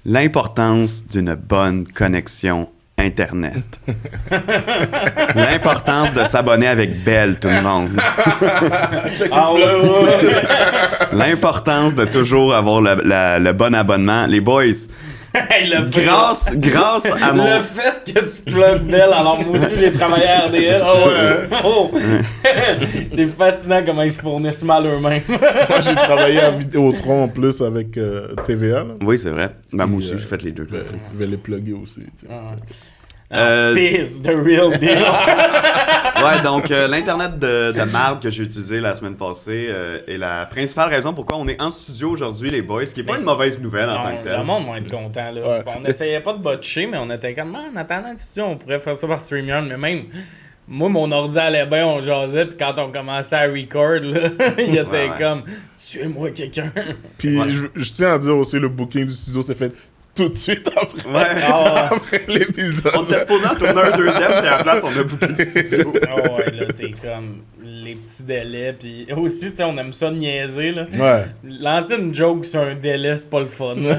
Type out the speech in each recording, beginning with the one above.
L'importance d'une bonne connexion Internet. L'importance de s'abonner avec Bell, tout le monde. L'importance de toujours avoir le bon abonnement. Les boys, Hey, grâce à mon... Le fait que tu plugues Bell, alors moi aussi j'ai travaillé à RDS. Oh. C'est fascinant comment ils se fournissent mal eux-mêmes. Moi, j'ai travaillé à Vidéotron en plus avec TVA. Là. Oui, c'est vrai. Ben, moi Puis, aussi, j'ai fait les deux. Je vais les plugger aussi. Tu sais. Fizz, the real deal. Ouais, donc l'Internet de marde que j'ai utilisé la semaine passée est la principale raison pourquoi on est en studio aujourd'hui, les boys, ce qui n'est pas une mauvaise nouvelle en tant que tel. Le monde va être content. Là. Ouais. On essayait pas de botcher, mais on était comme, en attendant le studio, on pourrait faire ça par StreamYard. Mais même, moi, mon ordi allait bien, on jasait, puis quand on commençait à record, là, il était comme, tuez-moi quelqu'un. Puis je tiens à dire aussi, le booking du studio s'est fait tout de suite après, après l'épisode. On était supposé en tourner un deuxième, puis à la place, on a booké le studio. Oh ouais, là, t'es comme les petits délais, puis aussi, tu sais, on aime ça niaiser, là. Ouais. Lancer une joke sur un délai, c'est pas le fun. Non,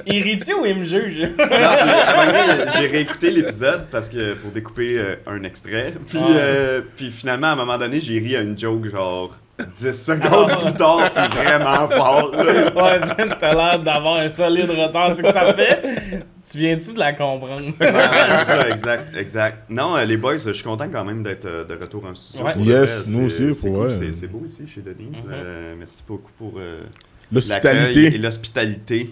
il rit-tu ou il me juge? Non, puis, à un moment donné, j'ai réécouté l'épisode parce que pour découper un extrait. Puis finalement, à un moment donné, j'ai ri à une joke genre 10 secondes plus tard, puis vraiment fort. Là. Ouais, ben, t'as l'air d'avoir un solide retard. C'est que ça fait. Tu viens-tu de la comprendre? Ouais, c'est ça, exact. Non, les boys, je suis content quand même d'être de retour en studio. Ouais. Yes, nous aussi, c'est pour cool, vrai. c'est beau ici chez Denise. Merci beaucoup pour L'hospitalité. l'accueil et l'hospitalité.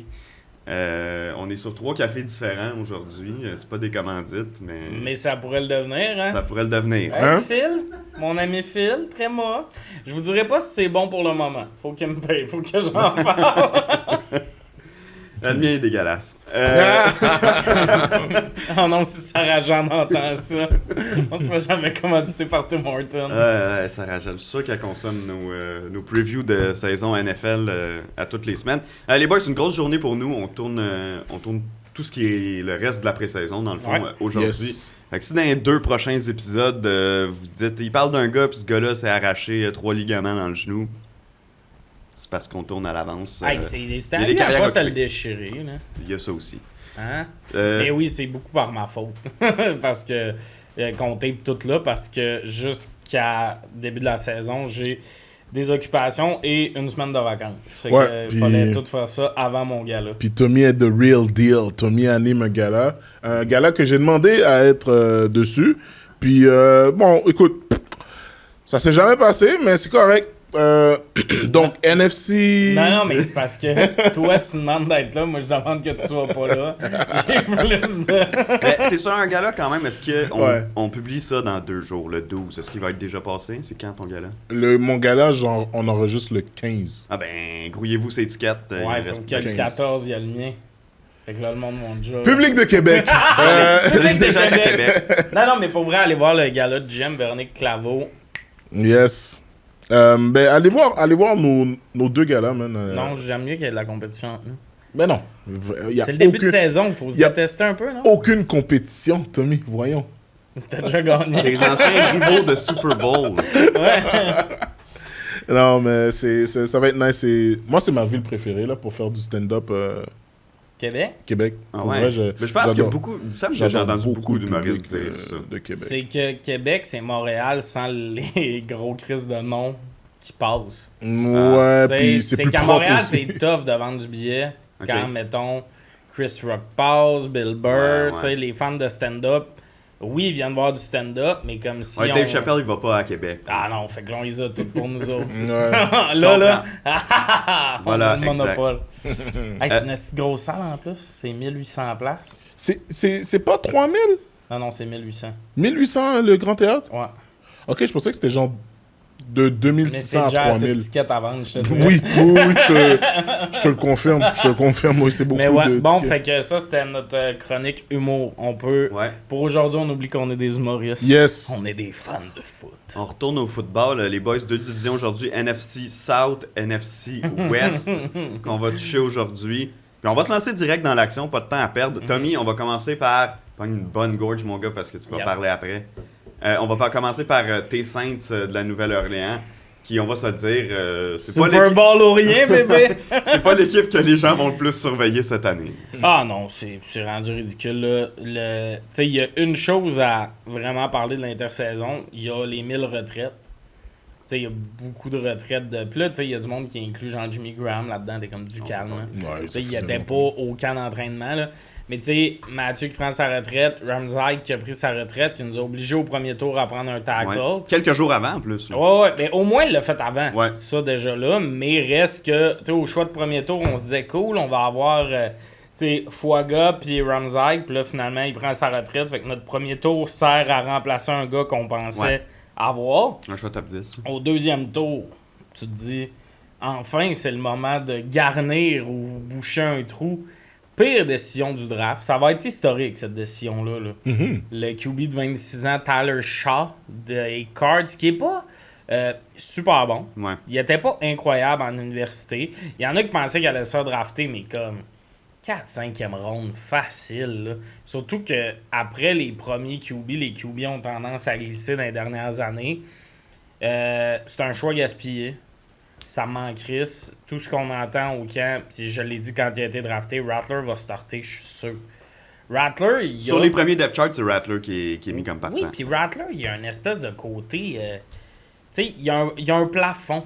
On est sur 3 cafés différents aujourd'hui. C'est pas des commandites, Mais ça pourrait le devenir, hein? ça pourrait le devenir. Hey, Hein? Phil, mon ami Phil, très moi. Je vous dirai pas si c'est bon pour le moment. Faut qu'il me paye, faut que j'en parle. Le mien est dégueulasse. Oh non, si Sarah Jeanne entend ça, on se fait jamais commanditer par Tim Horton. Sarah Jeanne, je suis sûr qu'elle consomme nos previews de saison NFL à toutes les semaines. Les boys, c'est une grosse journée pour nous. On tourne tout ce qui est le reste de la pré-saison, dans le fond, aujourd'hui. Yes. Fait que si dans les 2 prochains épisodes, vous dites, il parle d'un gars, puis ce gars-là s'est arraché 3 ligaments dans le genou, c'est parce qu'on tourne à l'avance. Hey, c'était il y a à des lui à carrières pas se le occupées. déchirer, là. Il y a ça aussi. Hein? Mais oui, c'est beaucoup par ma faute. Parce que, compter tout là, parce que jusqu'à début de la saison, j'ai des occupations et une semaine de vacances. Fait Ouais, que, puis- fallait tout faire ça avant mon gala. Puis Tommy est the real deal. Tommy anime un gala. Un gala que j'ai demandé à être dessus. Puis, bon, écoute, ça s'est jamais passé, mais c'est correct. Donc, NFC... Non, mais c'est parce que toi, tu demandes d'être là. Moi, je demande que tu sois pas là. J'ai plus de... Mais t'es sur un gala quand même, est-ce qu'on Ouais. on publie ça dans 2 jours, le 12? Est-ce qu'il va être déjà passé? C'est quand ton gala? Mon gala, genre, on enregistre le 15. Ah ben, grouillez-vous ces étiquettes. il Ouais, reste sauf qu'il y a le 15. 14, il y a le mien. Fait que là, le monde monte déjà. Public de Québec. Public de déjà à Québec. Québec. Non, mais pour vrai, aller voir le gala de Jem, Véronique Claveau. Yes. Ben, allez voir nos 2 galas, man. Non, j'aime mieux qu'il y ait de la compétition entre nous. Mais non. Y a C'est le début de aucune- saison, il faut se y a- détester un peu, non? Aucune compétition, Tommy, voyons. T'as déjà gagné. Tes anciens rivaux de Super Bowl. Non, mais ça va être nice. Moi, c'est ma ville préférée là, pour faire du stand-up Québec? Québec. Ah Pour ouais. vrai, Mais je pense qu'il y a j'adore- beaucoup. Il me semble que j'ai j'adore entendu beaucoup de d'humoristes public, dire ça. de Québec. C'est que Québec, c'est Montréal sans les gros crises de noms qui passent. Ouais, T'sais, puis c'est plus qu'à propre Montréal, aussi. c'est tough de vendre du billet Ok. quand, mettons, Chris Rock passe, Bill Burr, Ouais. t'sais, les fans de stand-up. Oui, ils viennent voir du stand-up, mais comme si Ouais, on... Dave Chappelle, il va pas à Québec. Ah non, fait que là, on les a toutes pour nous autres. Ouais. là, on Voilà, a le monopole. Hey, c'est une petite grosse salle en plus, c'est 1800 places. C'est pas 3000? Non, c'est 1800. 1800 le Grand Théâtre? Ouais. Ok, je pensais que c'était genre de Mais 2600 c'est à déjà assez 3000. de tickets à vendre, je te dis. Oui, je te le confirme. Je te le confirme, oui, c'est beaucoup Mais ouais, de bon, tickets. fait que ça, c'était notre chronique humour. On peut... Ouais. Pour aujourd'hui, on oublie qu'on est des humoristes. Yes. On est des fans de foot. On retourne au football. Les boys, 2 divisions aujourd'hui. NFC South, NFC West, qu'on va toucher aujourd'hui. Puis on va se lancer direct dans l'action, pas de temps à perdre. Tommy, on va commencer par... Pas une bonne gorge, mon gars, parce que tu vas Yep. parler après. On va pas commencer par tes Saints de la Nouvelle-Orléans, qui, on va se le dire, c'est pas Super l'équipe... Bowl ou rien, bébé! c'est pas l'équipe que les gens vont le plus surveiller cette année. Ah non, c'est rendu ridicule. Là. Tu sais, il y a une chose à vraiment parler de l'intersaison, il y a les 1000 retraites. Tu sais, il y a beaucoup de retraites. Puis là, tu sais, il y a du monde qui inclut genre Jimmy Graham là-dedans, t'es comme du calme. Hein. Ouais, Tu sais, il était pas au camp d'entraînement, là. Mais tu sais, Mathieu qui prend sa retraite, Ramsey qui a pris sa retraite, qui nous a obligés au premier tour à prendre un tackle. Ouais. Quelques jours avant, en plus. Là. Ouais, mais au moins, il l'a fait avant. Ouais. Ça, déjà là. Mais reste que, tu sais, au choix de premier tour, on se disait, cool, on va avoir, tu sais, Fuaga puis Ramsey. Puis là, finalement, il prend sa retraite. Fait que notre premier tour sert à remplacer un gars qu'on pensait avoir. Un choix top 10. Au deuxième tour, tu te dis, enfin, c'est le moment de garnir ou boucher un trou. Pire décision du draft. Ça va être historique, cette décision-là. Là. Le QB de 26 ans, Tyler Shaw, des Cards, qui est pas super bon. Ouais. Il était pas incroyable en université. Il y en a qui pensaient qu'il allait se faire drafter, mais comme 4-5e ronde, facile. Là. Surtout que après les premiers QB, les QB ont tendance à glisser dans les dernières années. C'est un choix gaspillé. Ça me manque Chris. Tout ce qu'on entend au camp, puis je l'ai dit quand il a été drafté, Rattler va starter, je suis sûr. Rattler, il Sur les premiers depth charts, c'est Rattler qui est mis comme partant. Oui, puis Rattler, il y a une espèce de côté... tu sais, il y a un plafond.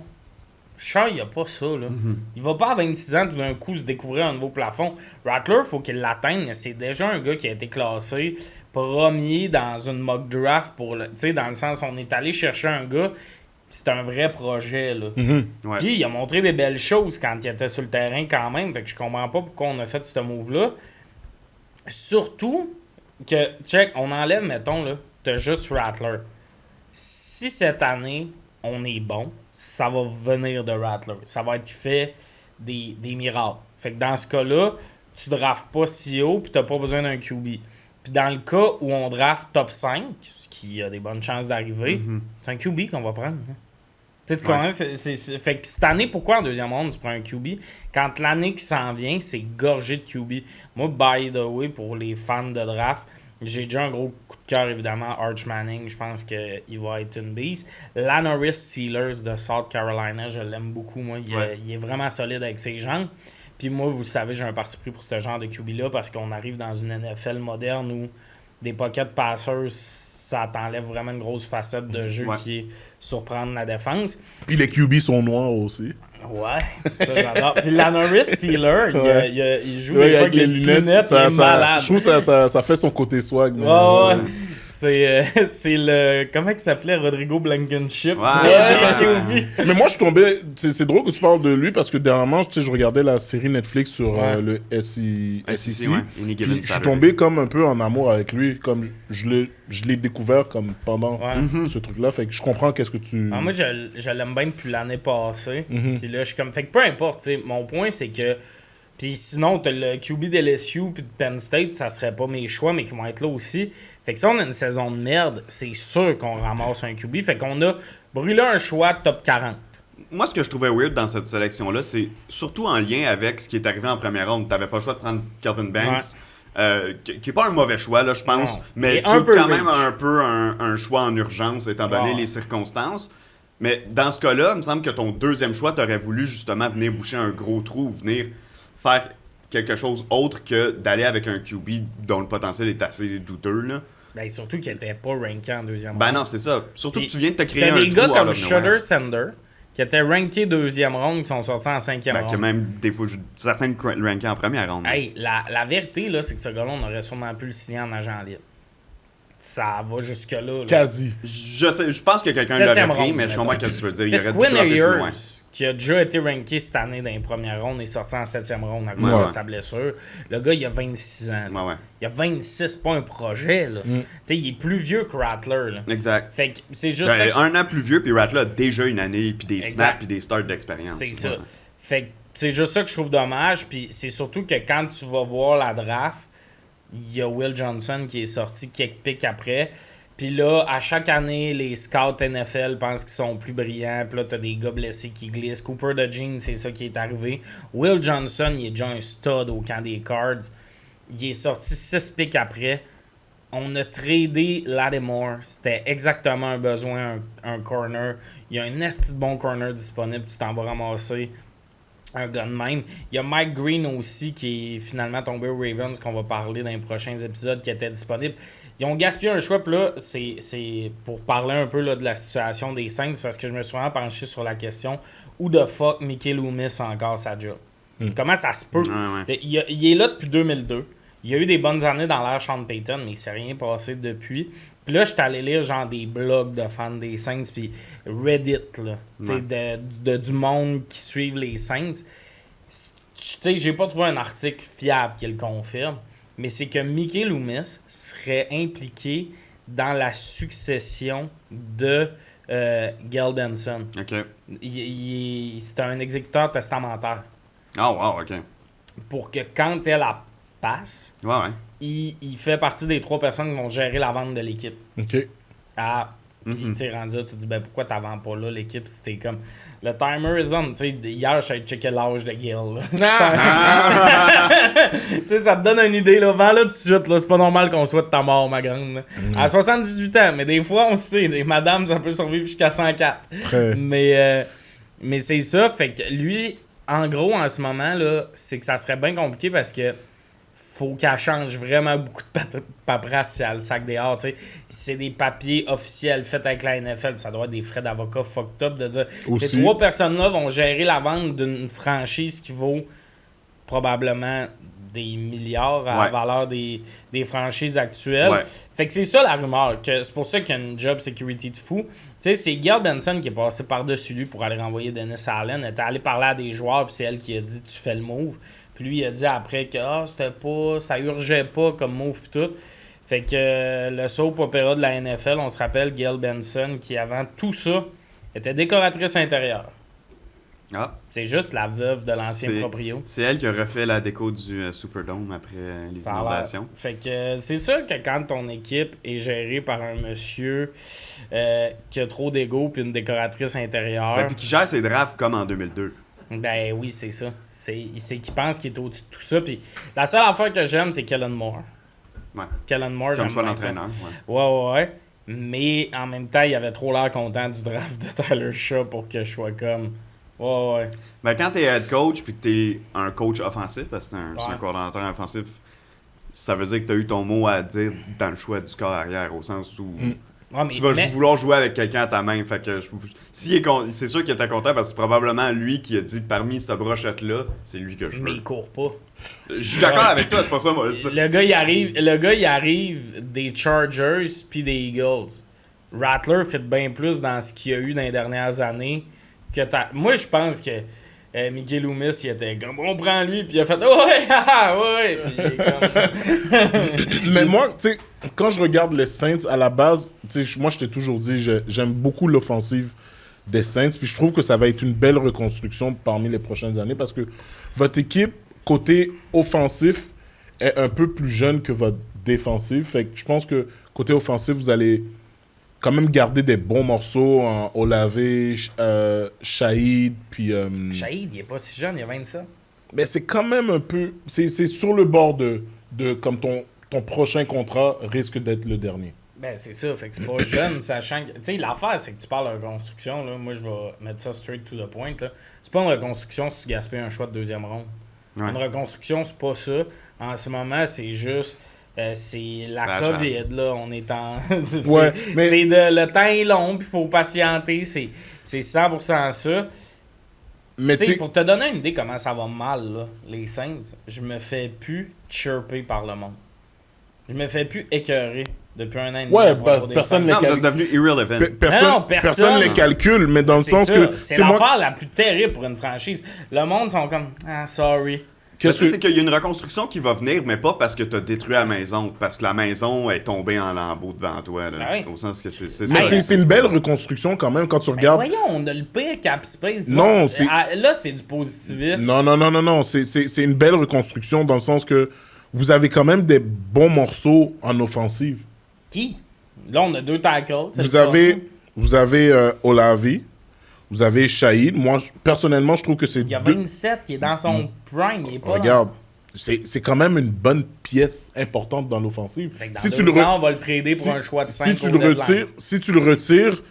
Shaw, il n'y a pas ça, là. Il va pas à 26 ans tout d'un coup se découvrir un nouveau plafond. Rattler, il faut qu'il l'atteigne. C'est déjà un gars qui a été classé premier dans une mock draft pour le... Tu sais, dans le sens, on est allé chercher un gars... C'est un vrai projet, là. Ouais. Puis il a montré des belles choses quand il était sur le terrain quand même. Fait que je comprends pas pourquoi on a fait ce move-là. Surtout que, check, on enlève, mettons, là, t'as juste Rattler. Si cette année, on est bon, ça va venir de Rattler. Ça va être fait des miracles. Fait que dans ce cas-là, tu draftes pas si haut puis t'as pas besoin d'un QB. Puis dans le cas où on draft top 5, ce qui a des bonnes chances d'arriver, c'est un QB qu'on va prendre. Hein. Tu sais, tu comprends? Fait que cette année, pourquoi en deuxième ronde tu prends un QB? Quand l'année qui s'en vient, c'est gorgé de QB. Moi, by the way, pour les fans de draft, j'ai déjà un gros coup de cœur, évidemment, Arch Manning. Je pense qu'il va être une bise. Lanoris Steelers de South Carolina, je l'aime beaucoup. Moi, il est vraiment solide avec ses jambes. Puis moi, vous savez, j'ai un parti pris pour ce genre de QB-là parce qu'on arrive dans une NFL moderne où des pocket passers, ça t'enlève vraiment une grosse facette de jeu qui est surprendre la défense. Puis les QB sont noirs aussi. Ouais, ça j'adore. Puis Lanoris Sealer, il joue des fois avec les lunettes, il est malade. Je trouve que ça fait son côté swag. Ouais. C'est le... Comment il s'appelait? Rodrigo Blankenship. Mais moi, je suis tombé... C'est drôle que tu parles de lui parce que dernièrement, tu sais, je regardais la série Netflix sur le SEC. Puis je suis tombé comme un peu en amour avec lui. Comme je l'ai découvert comme pendant ce truc-là. Fait que je comprends qu'est-ce que tu... Moi, je l'aime bien depuis l'année passée. Puis là, je suis comme... Fait que peu importe, tu sais, mon point, c'est que... Puis sinon, t'as le QB de LSU puis de Penn State, ça serait pas mes choix, mais qui vont être là aussi. Fait que si on a une saison de merde, c'est sûr qu'on ramasse un QB. Fait qu'on a brûlé un choix top 40. Moi, ce que je trouvais weird dans cette sélection-là, c'est surtout en lien avec ce qui est arrivé en première ronde. T'avais pas le choix de prendre Calvin Banks, qui est pas un mauvais choix, là, je pense, mais qui est quand même un peu un choix en urgence, étant donné les circonstances. Mais dans ce cas-là, il me semble que ton deuxième choix, t'aurais voulu justement venir boucher un gros trou, venir faire quelque chose autre que d'aller avec un QB dont le potentiel est assez douteux, là. Ben, surtout qu'il n'était pas ranké en deuxième ronde. Ben non, c'est ça. Surtout que tu viens de te créer un trou. T'as des gars comme Shudder Sender qui étaient rankés deuxième ronde qui sont sortis en cinquième ronde. Qui a même des fois certains rankés en première ronde. Hey, la vérité, là, c'est que ce gars-là, on aurait sûrement pu le signer en agent libre. Ça va jusque-là. Là. Quasi. Je pense que quelqu'un l'aurait pris, mais je comprends ce que tu veux dire. Il aurait dû dropper plus loin. Qui a déjà été ranké cette année dans les premières rondes, est sorti en 7e ronde à cause de sa blessure. Le gars, il a 26 ans. Il a 26, pas un projet. Là. T'sais, il est plus vieux que Rattler. Là. Exact. Fait que c'est juste ça. Un an plus vieux, puis Rattler a déjà une année, puis des snaps, puis des starts d'expérience. C'est ça. Fait que c'est juste ça que je trouve dommage. Puis c'est surtout que quand tu vas voir la draft, il y a Will Johnson qui est sorti quelques pics après. Puis là, à chaque année, les scouts NFL pensent qu'ils sont plus brillants. Puis là, t'as des gars blessés qui glissent. Cooper DeJean, c'est ça qui est arrivé. Will Johnson, il est déjà un stud au camp des Cards. Il est sorti 6 pics après. On a tradé Lattimore. C'était exactement un besoin, un corner. il y a un esti de bon corner disponible, tu t'en vas ramasser un gars de même. Il y a Mike Green aussi qui est finalement tombé aux Ravens, qu'on va parler dans les prochains épisodes, qui était disponible. Ils ont gaspillé un choix, puis là, c'est pour parler un peu là, de la situation des Saints, parce que je me suis vraiment penché sur la question où the fuck Mickey Loomis a encore sa job? Comment ça se peut? Il est là depuis 2002. Il y a eu des bonnes années dans l'ère Sean Payton, mais il s'est rien passé depuis. Puis là, je suis allé lire genre des blogs de fans des Saints, puis Reddit, là, du monde qui suivent les Saints. J'ai pas trouvé un article fiable qui le confirme, mais c'est que Mickey Loomis serait impliqué dans la succession de Gail Benson. OK. C'est un exécuteur testamentaire. Oh, wow, OK. Pour que quand elle passe, il fait partie des 3 personnes qui vont gérer la vente de l'équipe. OK. Puis, tu sais, rendu là, tu te dis, ben pourquoi t'en vends pas là, l'équipe, c'était comme... Le timer is on. Tu sais, hier, je suis allé checker l'âge de Gil. Tu sais, ça te donne une idée, là. Vends-là tout de suite, là. C'est pas normal qu'on souhaite ta mort, ma grande. À 78 ans, mais des fois, on sait, les madames, ça peut survivre jusqu'à 104. Mais c'est ça, fait que lui, en gros, en ce moment, là, c'est que ça serait bien compliqué parce que faut qu'elle change vraiment beaucoup de paperasse si elle le sac dehors, tu sais. C'est des papiers officiels faits avec la NFL, ça doit être des frais d'avocat fucked up de dire ces 3 personnes-là vont gérer la vente d'une franchise qui vaut probablement des milliards à la valeur des franchises actuelles. Fait que c'est ça la rumeur, que c'est pour ça qu'il y a une job security de fou. Tu sais, c'est Gail Benson qui est passé par-dessus lui pour aller renvoyer Dennis Allen. Elle était allé parler à des joueurs, puis c'est elle qui a dit tu fais le move. Puis lui, il a dit après que c'était pas, ça urgeait pas comme move pis tout. Fait que le soap opéra de la NFL, on se rappelle Gail Benson, qui avant tout ça, était décoratrice intérieure. C'est juste la veuve de l'ancien proprio. C'est elle qui a refait la déco du Superdome après les inondations. Fait que c'est sûr que quand ton équipe est gérée par un monsieur qui a trop d'ego puis une décoratrice intérieure... Puis qui gère ses drafts comme en 2002. Ben oui, c'est ça. C'est qu'il pense qu'il est au-dessus de tout ça. Puis la seule affaire que j'aime, c'est Kellen Moore. Kellen Moore, comme j'aime choix d'entraîneur. Ouais. Mais en même temps, il avait trop l'air content du draft de Tyler Shaw pour que je sois comme... Ouais. Ben quand t'es head coach puis que t'es un coach offensif, parce que c'est un coordonnateur offensif, ça veut dire que t'as eu ton mot à dire dans le choix du corps arrière, au sens où... tu vas vouloir jouer avec quelqu'un à ta main. Fait que c'est sûr qu'il était content parce que c'est probablement lui qui a dit parmi cette brochette-là, c'est lui que je veux. Mais il court pas. Je suis d'accord avec toi, c'est pas ça. Moi. Le gars, il arrive des Chargers puis des Eagles. Rattler fait bien plus dans ce qu'il y a eu dans les dernières années que moi, je pense que Mickey Loomis, il était comme on prend lui, puis il a fait ouais. Puis il est comme... Mais moi, tu sais, quand je regarde les Saints à la base, tu sais, moi je t'ai toujours dit, j'aime beaucoup l'offensive des Saints, puis je trouve que ça va être une belle reconstruction parmi les prochaines années parce que votre équipe côté offensif est un peu plus jeune que votre défensif, fait que je pense que côté offensif vous allez quand même garder des bons morceaux en Olave, Shahid, puis... Shahid, il est pas si jeune, il a 27. Mais c'est quand même un peu... C'est sur le bord de comme ton prochain contrat risque d'être le dernier. Ben, c'est ça. Fait que c'est pas jeune, sachant que... Tu sais, l'affaire, c'est que tu parles de reconstruction, là. Moi, je vais mettre ça straight to the point, là. C'est pas une reconstruction si tu gaspilles un choix de deuxième ronde. Une reconstruction, c'est pas ça. En ce moment, c'est juste... c'est la COVID, là, on est en... c'est le temps est long, puis il faut patienter, c'est 100% ça. Mais pour te donner une idée comment ça va mal, là, les Saints, je me fais plus chirper par le monde. Je me fais plus écœurer depuis un an et demi. Personne les calcule. Vous êtes devenu irrelevant. Personne les calcule, mais dans le sens que... C'est l'affaire la plus terrible pour une franchise. Le monde sont comme, sorry. C'est qu'il y a une reconstruction qui va venir, mais pas parce que tu as détruit la maison, parce que la maison est tombée en lambeaux devant toi. Là, au sens que c'est mais c'est une belle reconstruction quand même quand tu regardes. Voyons, on a le pire cap space. Non, là, c'est du positivisme. Non. C'est une belle reconstruction dans le sens que vous avez quand même des bons morceaux en offensive. Qui? Là, on a 2 tackles. Vous avez Olavi. Vous avez Shahid. Moi, personnellement, je trouve que c'est... Il y a 27, il est dans son prime. Il est pas Regarde, c'est quand même une bonne pièce importante dans l'offensive. Si tu le on va le trader pour un choix de 5 si tu le retires,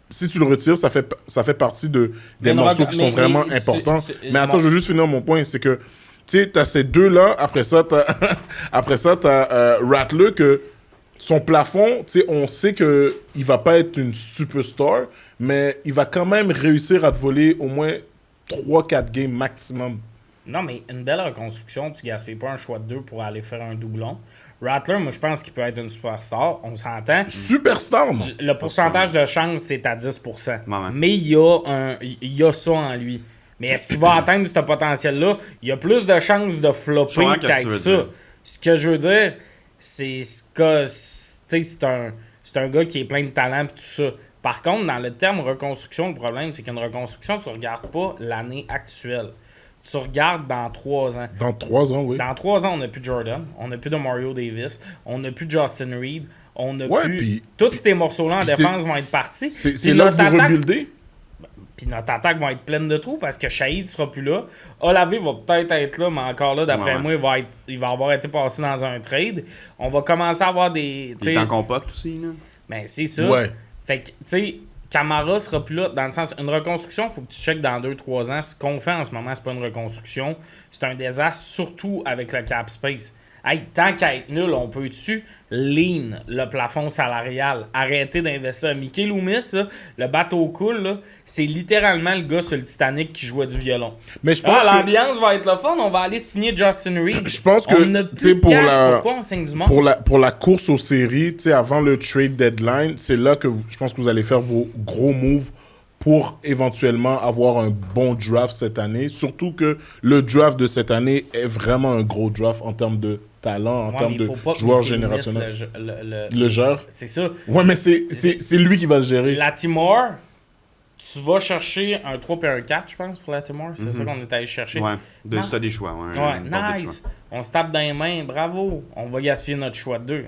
si tu le retires, ça fait partie des morceaux qui sont vraiment importants. Mais attends, je veux juste finir mon point. C'est que, tu sais, t'as ces deux-là. Après ça, t'as Rattler que son plafond, tu sais, on sait qu'il va pas être une superstar, mais il va quand même réussir à te voler au moins 3-4 games maximum. Non, mais une belle reconstruction, tu gaspilles pas un choix de 2 pour aller faire un doublon. Rattler, moi, je pense qu'il peut être une superstar. On s'entend. Superstar, non? Le pourcentage de chance, c'est à 10%. Ouais. Mais il y a ça en lui. Mais est-ce qu'il va atteindre ce potentiel-là? Il y a plus de chances de flopper qu'avec ça. Ce que je veux dire, c'est que c'est un gars qui est plein de talent et tout ça. Par contre, dans le terme reconstruction, le problème, c'est qu'une reconstruction, tu ne regardes pas l'année actuelle. Tu regardes dans 3 ans. Dans 3 ans, oui. Dans 3 ans, on n'a plus Jordan, on n'a plus de Mario Davis, on n'a plus Justin Reed, on n'a plus... Puis, tous ces morceaux-là en défense vont être partis. C'est là que vous rebuildez. Puis notre attaque va être pleine de trous parce que Shahid sera plus là. Olavé va peut-être être là, mais encore là, d'après moi, il va avoir été passé dans un trade. On va commencer à avoir des... Il est en compote aussi, là. Ben, c'est ça. Ouais. Fait que, tu sais, Camara sera plus là. Dans le sens, une reconstruction, il faut que tu checkes dans 2-3 ans. Ce qu'on fait en ce moment, c'est pas une reconstruction. C'est un désastre, surtout avec le cap space. Hey, tant qu'à être nul, on peut dessus lean le plafond salarial. Arrêter d'investir. Mickey Loomis, là, le bateau cool, là, c'est littéralement le gars sur le Titanic qui jouait du violon. Mais je pense que l'ambiance va être le fun. On va aller signer Justin Reed. Je pense que on a plus de cash. Pourquoi on signe du monde? Pour la course aux séries, avant le trade deadline, c'est là que je pense que vous allez faire vos gros moves pour éventuellement avoir un bon draft cette année. Surtout que le draft de cette année est vraiment un gros draft en termes de talent, en termes de joueurs générationnels. Le gère. C'est ça. Ouais, mais c'est lui qui va le gérer. Latimore, tu vas chercher un 3 et un 4, je pense, pour Latimore. C'est ça qu'on est allé chercher. Ouais, t'as des choix. Nice. On se tape dans les mains, bravo. On va gaspiller notre choix de 2.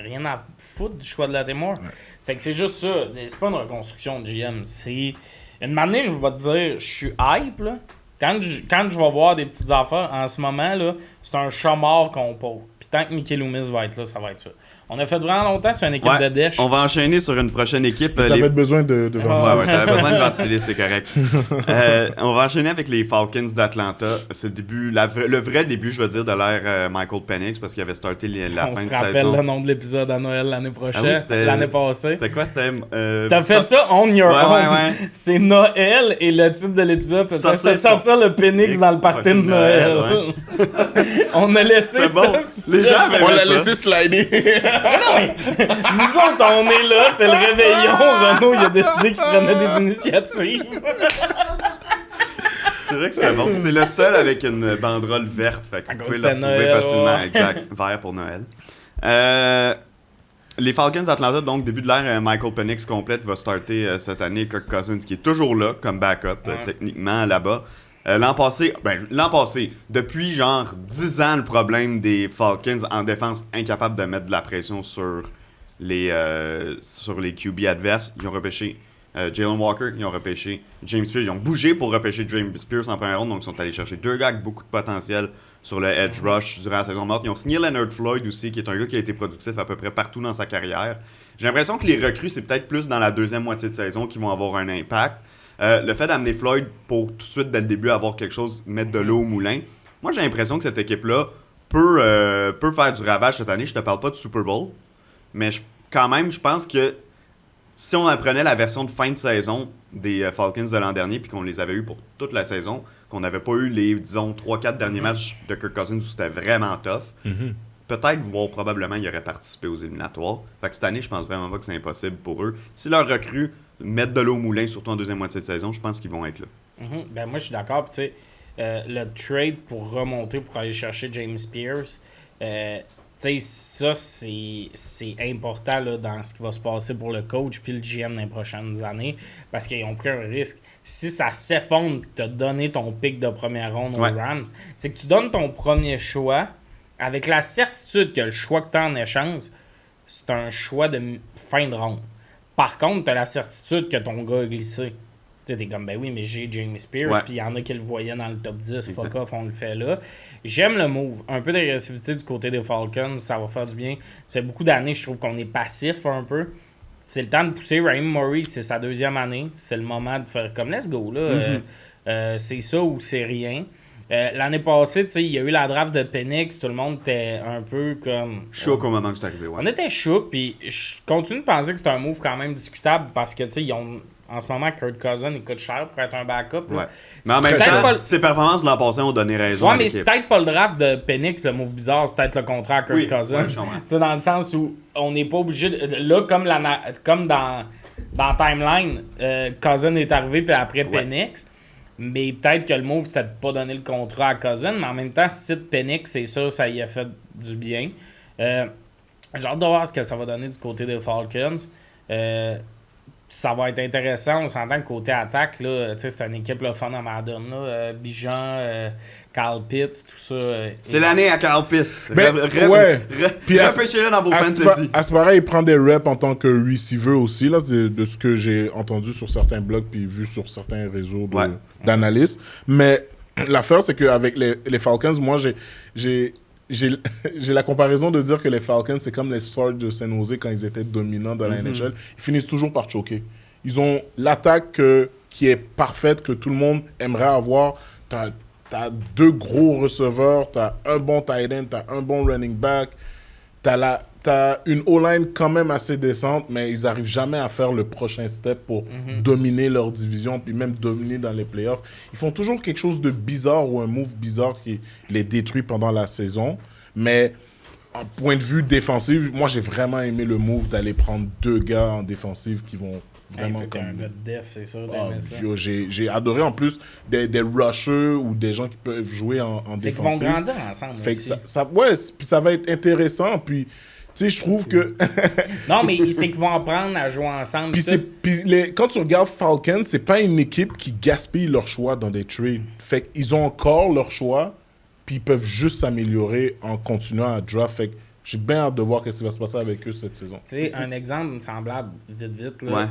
Rien à foutre du choix de Latimore. Ouais. Fait que c'est juste ça. C'est pas une reconstruction de GM. C'est... Une manière, je vais te dire, je suis hype, là. Quand je vais voir des petites affaires, en ce moment, là, c'est un chat mort qu'on pose. Puis tant que Mickey Loomis va être là, ça va être ça. On a fait vraiment longtemps sur une équipe de dèche. On va enchaîner sur une prochaine équipe. T'avais besoin de ventiler. Ouais, t'avais besoin de ventiler, c'est correct. On va enchaîner avec les Falcons d'Atlanta. C'est le début, le vrai début, je veux dire, de l'ère Michael Penix, parce qu'il avait starté la fin de saison. On se rappelle le nom de l'épisode à Noël l'année prochaine, l'année passée. C'était quoi? T'as fait ça on your own. Ouais. C'est Noël et le titre de l'épisode, c'était sortir le Penix dans le party de Noël. On a laissé ça. Bon. Les gens on l'a laissé slider. Non, nous autres, on est là, c'est le réveillon. Renaud, il a décidé qu'il prenait des initiatives. C'est vrai que c'était bon. C'est le seul avec une banderole verte. Fait que vous pouvez le retrouver Noël, facilement. Exact. Vert pour Noël. Les Falcons d'Atlanta, donc début de l'ère Michael Penix complète, va starter cette année. Kirk Cousins qui est toujours là comme backup, techniquement là-bas. L'an passé, depuis genre 10 ans, le problème des Falcons en défense, incapable de mettre de la pression sur les QB adverses. Ils ont repêché Jalen Walker, ils ont repêché James Spears. Ils ont bougé pour repêcher James Spears en première ronde, donc ils sont allés chercher 2 gars avec beaucoup de potentiel sur le edge rush durant la saison morte. Ils ont signé Leonard Floyd aussi, qui est un gars qui a été productif à peu près partout dans sa carrière. J'ai l'impression que les recrues, c'est peut-être plus dans la deuxième moitié de saison qui vont avoir un impact. Le fait d'amener Floyd pour tout de suite, dès le début, avoir quelque chose, mettre de l'eau au moulin, moi j'ai l'impression que cette équipe-là peut faire du ravage cette année. Je te parle pas de Super Bowl, mais quand même, je pense que si on apprenait la version de fin de saison des Falcons de l'an dernier, puis qu'on les avait eu pour toute la saison, qu'on n'avait pas eu les, disons, 3-4 derniers matchs de Kirk Cousins où c'était vraiment tough, peut-être, voire probablement, ils auraient participé aux éliminatoires. Fait que cette année, je pense vraiment pas que c'est impossible pour eux. Si leurs recrues mettre de l'eau au moulin, surtout en deuxième moitié de saison, je pense qu'ils vont être là. Ben moi, je suis d'accord. Tu sais, le trade pour remonter, pour aller chercher James Spears, tu sais, ça, c'est important là, dans ce qui va se passer pour le coach puis le GM dans les prochaines années, parce qu'ils ont pris un risque. Si ça s'effondre, tu as donné ton pick de première ronde aux Rams, c'est que tu donnes ton premier choix avec la certitude que le choix que tu as en échange, c'est un choix de fin de ronde. Par contre, tu as la certitude que ton gars a glissé. Tu sais, t'es comme, ben oui, mais j'ai James Spears, puis il y en a qui le voyaient dans le top 10. Fuck off, on le fait là. J'aime le move. Un peu d'agressivité du côté des Falcons, ça va faire du bien. Ça fait beaucoup d'années, je trouve qu'on est passif un peu. c'est le temps de pousser. Raheem Morey, c'est sa 2e année. C'est le moment de faire comme let's go. Là. C'est ça ou c'est rien. L'année passée, il y a eu la draft de Penix. Tout le monde était un peu comme... Choc au moment que c'est arrivé, ouais. On était choc, puis je continue de penser que c'est un move quand même discutable parce que, ils ont... En ce moment, Kirk Cousins, il coûte cher pour être un backup. Là. Ouais. Mais en même temps, ses performances de l'an passé ont donné raison. Ouais, mais c'est peut-être pas le draft de Penix, le move bizarre, peut-être le contrat à Kirk Cousins. Ouais, dans le sens où on n'est pas obligé de... Là, comme dans Timeline, Cousins est arrivé, puis après Penix. Mais peut-être que le move, c'était de pas donner le contrat à Cousins. Mais en même temps, si c'est Penix, c'est sûr, ça y a fait du bien. J'ai hâte de voir ce que ça va donner du côté des Falcons. Ça va être intéressant. On s'entend que côté attaque, là, c'est une équipe le fun à Madden. Bijan, Kyle Pitts, tout ça. C'est l'année à Kyle Pitts. Puis repêchez-le dans vos fantasy. À ce moment-là, il prend des reps en tant que receiver aussi, là, de ce que j'ai entendu sur certains blogs puis vu sur certains réseaux d'analyse. Mais l'affaire, c'est qu'avec les Falcons, moi, j'ai la comparaison de dire que les Falcons, c'est comme les Swords de San Jose quand ils étaient dominants dans la NHL. Ils finissent toujours par choquer. Ils ont l'attaque qui est parfaite, que tout le monde aimerait avoir. T'as 2 gros receveurs, t'as un bon tight end, t'as un bon running back. T'as une O-line quand même assez décente, mais ils n'arrivent jamais à faire le prochain step pour dominer leur division, puis même dominer dans les playoffs. Ils font toujours quelque chose de bizarre ou un move bizarre qui les détruit pendant la saison. Mais en point de vue défensif, moi, j'ai vraiment aimé le move d'aller prendre 2 gars en défensive qui vont vraiment comme... un gars de def, c'est sûr. J'ai adoré en plus des rushers ou des gens qui peuvent jouer en défensif. C'est qu'ils vont grandir ensemble aussi. Puis ça va être intéressant, puis... Tu sais, je trouve que... non, mais c'est qu'ils vont apprendre à jouer ensemble. Quand tu regardes Falcons, c'est pas une équipe qui gaspille leur choix dans des trades. Fait qu'ils ont encore leur choix, puis ils peuvent juste s'améliorer en continuant à draft. Fait que j'ai bien hâte de voir ce qui va se passer avec eux cette saison. Tu sais, un exemple semblable, vite, là,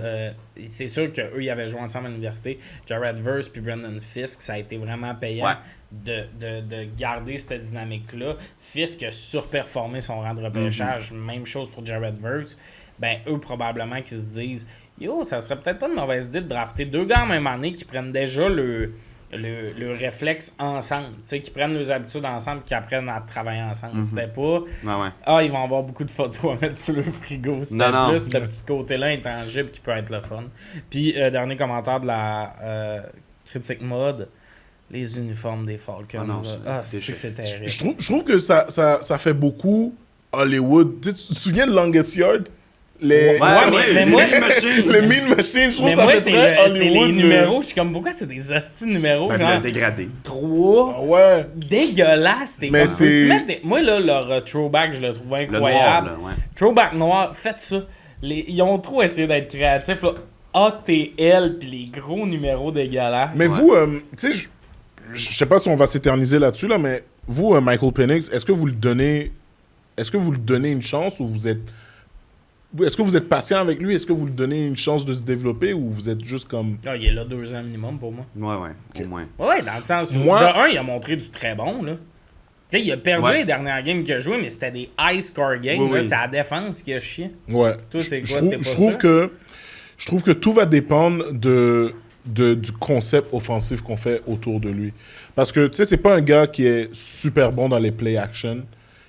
c'est sûr qu'eux, ils avaient joué ensemble à l'université. Jared Verse puis Brendan Fisk, ça a été vraiment payant de garder cette dynamique-là. Fisk a surperformé son rang de repêchage. Même chose pour Jared Verse. Ben, eux, probablement, qui se disent « Yo, ça serait peut-être pas une mauvaise idée de drafter 2 gars en même année qui prennent déjà le réflexe ensemble, tu sais, qui prennent leurs habitudes ensemble, qui apprennent à travailler ensemble. C'était pas ils vont avoir beaucoup de photos à mettre sur le frigo. C'était plus le petit côté-là intangible qui peut être le fun. Puis, dernier commentaire de la critique mode, les uniformes des Falcons. C'est que c'est terrible. Je trouve que ça fait beaucoup Hollywood. Tu te souviens de Longest Yard? Mais moi, les Mean Machines, je trouve que ça fait très Hollywood. C'est les numéros, je suis comme, pourquoi c'est des hosties numéros, genre... dégradés. 3. Dégueulasse. Moi, là, leur throwback, je le trouve incroyable. Le noir, là, Throwback noir, faites ça. Ils ont trop essayé d'être créatifs, là. ATL, puis les gros numéros dégueulasses. Mais vous, tu sais, je sais pas si on va s'éterniser là-dessus, là, mais vous, Michael Penix, est-ce que vous lui donnez une chance ou est-ce que vous êtes patient avec lui? Est-ce que vous lui donnez une chance de se développer ou vous êtes juste comme... il est là 2 ans minimum pour moi. Au moins. Ouais, dans le sens où, il a montré du très bon, là. Tu sais, il a perdu les dernières games qu'il a jouées, mais c'était des high score games. Là, c'est la défense qui a chié. Ouais. Toi, c'est quoi, je trouve que tout va dépendre du concept offensif qu'on fait autour de lui. Parce que, tu sais, c'est pas un gars qui est super bon dans les play action,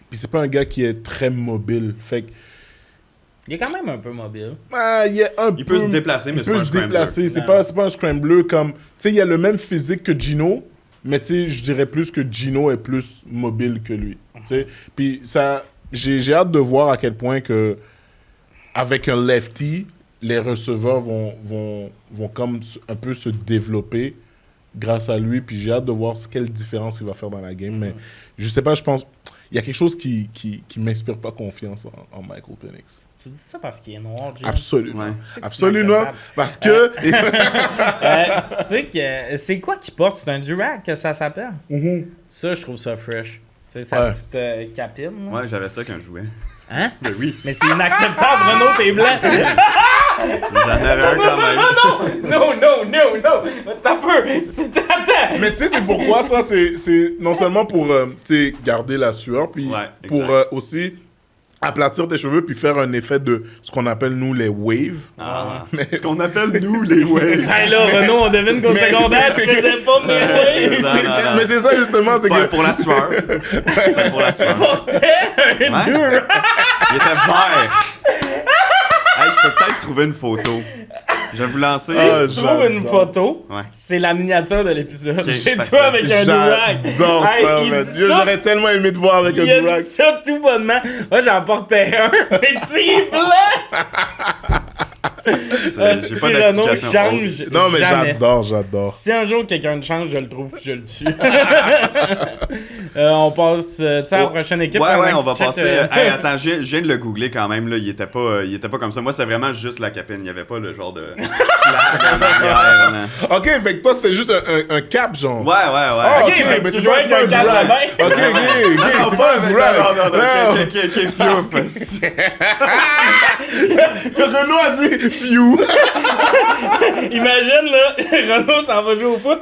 puis c'est pas un gars qui est très mobile. Fait que il est quand même un peu mobile. Il peut se déplacer, mais c'est pas un scrambler. C'est pas un scrambler comme... Tu sais, il a le même physique que Gino, mais tu sais, je dirais plus que Gino est plus mobile que lui. Tu sais, puis ça... J'ai hâte de voir à quel point que avec un lefty, les receveurs vont comme un peu se développer grâce à lui, puis j'ai hâte de voir quelle différence il va faire dans la game, mais je sais pas, je pense... Il y a quelque chose qui m'inspire pas confiance en Michael Penix. Tu dis ça parce qu'il est noir, Jim? Absolument. Absolument. Parce que... c'est quoi qu'il porte? C'est un durag que ça s'appelle? Ça, je trouve ça fresh. C'est sa petite capine. Là. Ouais, j'avais ça quand je jouais. Hein? Ben oui. Mais c'est inacceptable, Renaud, t'es blanc. J'en avais un quand même. Non. T'as peur. Attends. Mais tu sais, c'est pourquoi ça, c'est non seulement pour garder la sueur, puis pour aussi aplatir tes cheveux puis faire un effet de ce qu'on appelle, nous, les waves. Ce qu'on appelle, nous, les waves. Hey là, Renaud, on devine qu'au secondaire, tu faisais pas mes waves. Mais c'est ça, justement, c'est que... Pour la sueur. C'est pour la Tu sueur. portais un dur. Il était vert. Hey, je peux peut-être trouver une photo. Je vais vous lancer. Si tu trouves une photo, Ouais. c'est la miniature de l'épisode. Ok, C'est parfait. toi avec un durag. J'adore ça, il man. dit Yo, ça. j'aurais tellement aimé te voir avec un Il a durag. dit ça tout bonnement. Moi, j'en portais un, mais t'es blanc! J'ai pas Renaud d'explication. change Non, mais jamais. j'adore. Si un jour quelqu'un change, je le trouve que je le tue. On passe à la prochaine équipe. Ouais, pendant on que va tu checkes, passer. Hey, attends, je viens de le googler quand même. Là. Il était pas comme ça. Moi, c'est vraiment juste la capine. Il n'y avait pas le genre de flag en arrière. Là. Ok, fait que toi, c'était juste un cap, genre. Ouais. Ah, Ok, ok, fait que mais tu c'est jouais pas avec un un durag. casse-main. Ok, c'est pas un durag. Non, ok, fiouf. Renaud a dit few. Imagine, là, Renaud s'en va jouer au foot.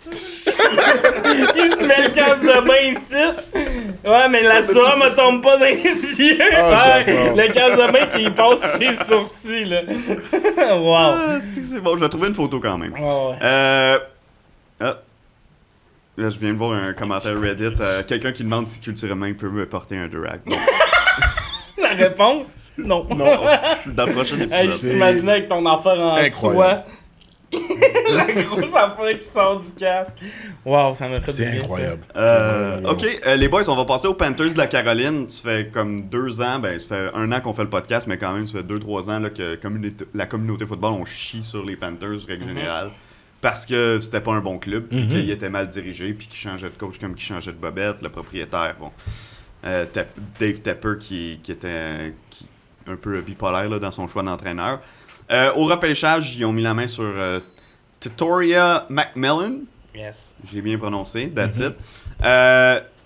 Il se met le casque de bain ici. Ouais, mais la sueur me tombe pas dans les yeux. Ouais, j'adore. le casque de bain qui passe ses sourcils, là. Wow. Ah, c'est bon, je vais trouver une photo quand même. Ouais. Là, je viens de voir un commentaire Reddit. Quelqu'un qui demande si culturellement il peut me porter un durag. Bon, La réponse, non. dans le prochain Hey, épisode. tu t'imagines avec ton affaire en Incroyable. soie. La grosse affaire qui sort du casque. Wow, ça m'a fait du C'est bien, ça. incroyable. Ok, les boys, on va passer aux Panthers de la Caroline. Ça fait comme 2 ans, ça fait 1 an qu'on fait le podcast, mais quand même, ça fait 2-3 ans là, que la communauté football, on chie sur les Panthers, règle générale. Parce que c'était pas un bon club, puis qu'il était mal dirigé, puis qu'il changeait de coach comme qu'il changeait de bobette, le propriétaire, bon. Dave Tepper qui était un peu bipolaire là, dans son choix d'entraîneur. Au repêchage, ils ont mis la main sur Titoria McMillan. Yes. Je l'ai bien prononcé, that's it.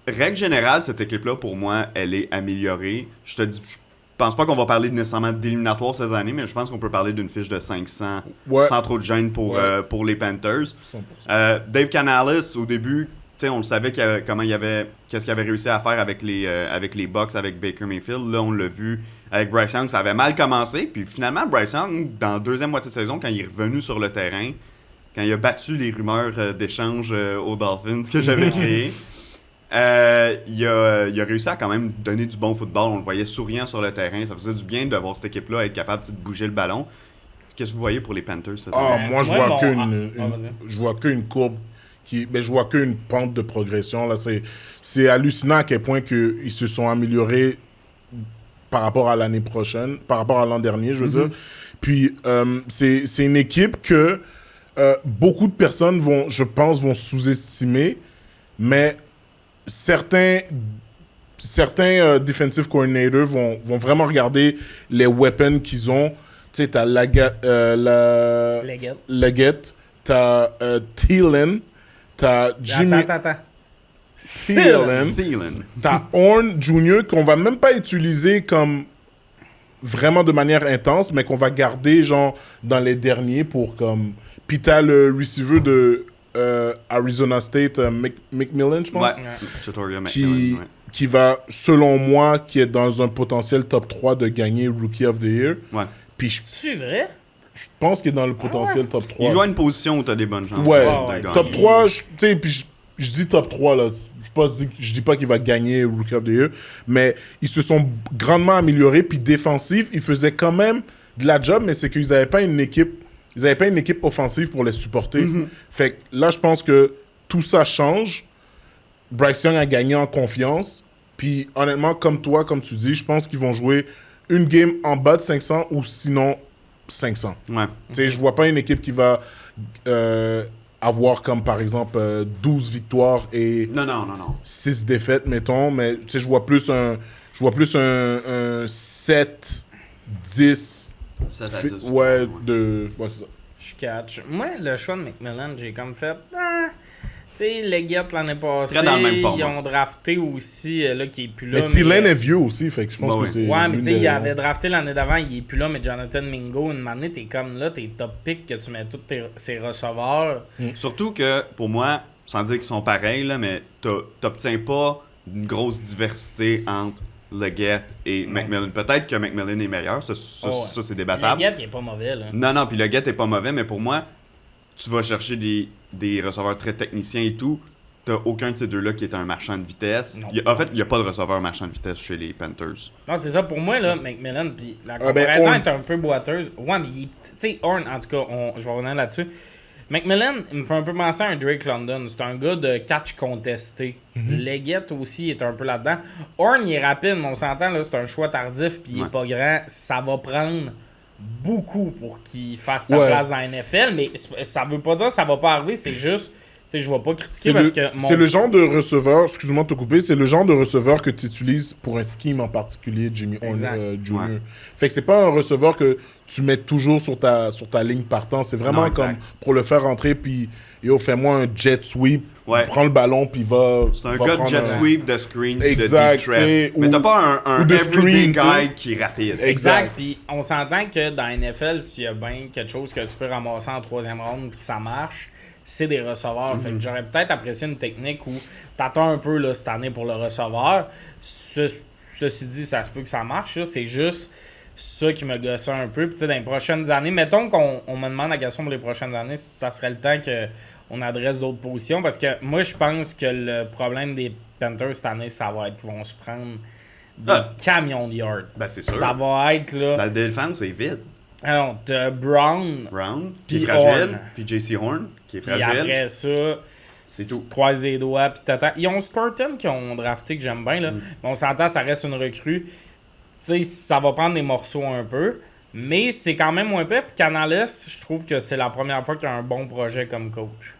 Règle générale, cette équipe-là, pour moi, elle est améliorée. Je pense pas qu'on va parler nécessairement d'éliminatoire cette année, mais je pense qu'on peut parler d'une fiche de 500 Ouais. sans trop de gêne pour les Panthers. 100%. Dave Canales, au début, on le savait qu'est-ce qu'il avait réussi à faire avec les Bucks, avec Baker Mayfield. Là, on l'a vu avec Bryce Young, ça avait mal commencé. Puis finalement, Bryce Young, dans la deuxième moitié de saison, quand il est revenu sur le terrain, quand il a battu les rumeurs d'échange aux Dolphins que j'avais créées, il a réussi à quand même donner du bon football. On le voyait souriant sur le terrain. Ça faisait du bien de voir cette équipe-là être capable de bouger le ballon. Qu'est-ce que vous voyez pour les Panthers cette année? Moi, je Ouais, vois bon, je vois qu'une courbe je vois qu'une pente de progression. Là, c'est hallucinant à quel point ils se sont améliorés par rapport à l'année prochaine, par rapport à l'an dernier, je veux dire. Puis, c'est une équipe que beaucoup de personnes vont sous-estimer, mais certains defensive coordinators vont vraiment regarder les weapons qu'ils ont. Tu sais, t'as Leggett, t'as Thielen, t'as Jimmy Attends. Thielen, t'as Horn Jr. qu'on va même pas utiliser comme vraiment de manière intense, mais qu'on va garder genre dans les derniers pour comme... Puis t'as le receiver de Arizona State, McMillan, je pense. Ouais, Titoria McMillan, ouais. Qui va, selon moi, qui est dans un potentiel top 3 de gagner Rookie of the Year. Ouais. Puis je C'est vrai? pense qu'il est dans le potentiel top 3. Il joue à une position où tu as des bonnes chances. Ouais, de gagner. top 3, tu sais, puis je dis top 3, là. Je dis pas qu'il va gagner Rookie of the Year, mais ils se sont grandement améliorés. Puis défensif, ils faisaient quand même de la job, mais c'est qu'ils n'avaient pas une équipe. Ils n'avaient pas une équipe offensive pour les supporter. Fait que là, je pense que tout ça change. Bryce Young a gagné en confiance. Puis honnêtement, comme toi, comme tu dis, je pense qu'ils vont jouer une game en bas de 500 ou sinon 500. Ouais. Tu sais, je vois pas une équipe qui va avoir comme par exemple 12 victoires et Non. 6 défaites, mettons. Mais tu sais, je vois plus un 7, 10. Ça, ça dit- Ouais, c'est ça. Je catch. Moi, le choix de McMillan, j'ai comme fait... tu sais, Leggett l'année passée, Très dans le même format. ils ont drafté aussi, là, qui est plus là. Mais Thielen est vieux aussi, fait que je pense Bah que oui. c'est... Ouais, mais l'une tu sais, des il raisons. avait drafté l'année d'avant, il est plus là, mais Jonathan Mingo, une année, t'es comme là, t'es top pick, que tu mets tous ses receveurs. Surtout que, pour moi, sans dire qu'ils sont pareils, là, mais t'obtiens pas une grosse diversité entre Leggett et McMillan. Peut-être que McMillan est meilleur, ça c'est débattable. Leggett, il est pas mauvais, là. Non, puis Leggett est pas mauvais, mais pour moi, tu vas chercher des receveurs très techniciens et tout. T'as aucun de ces deux-là qui est un marchand de vitesse. En fait, il n'y a pas de receveur marchand de vitesse chez les Panthers. Non, c'est ça. Pour moi, là, McMillan, puis la comparaison est un peu boiteuse. Ouais, mais tu sais, Horn, en tout cas, je vais revenir là-dessus. McMillan, il me fait un peu penser à un Drake London. C'est un gars de catch contesté. Leggett aussi est un peu là-dedans. Horn, il est rapide, mais on s'entend, là, c'est un choix tardif, puis il est pas grand. Ça va prendre beaucoup pour qu'il fasse sa place dans la NFL, mais ça veut pas dire que ça va pas arriver, c'est juste... Je vais pas critiquer parce que... C'est le genre de receveur, excuse-moi de te couper, c'est le genre de receveur que tu utilises pour un scheme en particulier, Jimmy Horn Jr. Ouais. Fait que c'est pas un receveur que tu mets toujours sur ta ligne partant, c'est vraiment comme pour le faire rentrer, puis fais-moi un jet sweep, prends le ballon, puis va... C'est un gars de jet sweep, de screen, de deep threat. Mais t'as pas un everyday guy qui est rapide. Exact, puis on s'entend que dans la NFL, s'il y a bien quelque chose que tu peux ramasser en 3e ronde puis que ça marche, c'est des receveurs. Fait que j'aurais peut-être apprécié une technique où t'attends un peu là, cette année pour le receveur. Ceci dit, ça se peut que ça marche. Là. C'est juste ça qui me gossait un peu. Puis dans les prochaines années, mettons qu'on me demande la question pour les prochaines années, ça serait le temps qu'on adresse d'autres positions. Parce que moi, je pense que le problème des Panthers cette année, ça va être qu'ils vont se prendre des camions de yards. Ben, c'est sûr. Ça va être là... La défense, c'est vide. Alors, t'as Brown, qui est fragile, puis JC Horn, qui est fragile. Puis après ça, c'est tout. Tu croises les doigts, puis t'attends. Ils ont Scorton qui ont drafté, que j'aime bien, là. Mais on s'entend, ça reste une recrue. Tu sais, ça va prendre des morceaux un peu, mais c'est quand même moins pire. Puis Canales, je trouve que c'est la première fois qu'il y a un bon projet comme coach.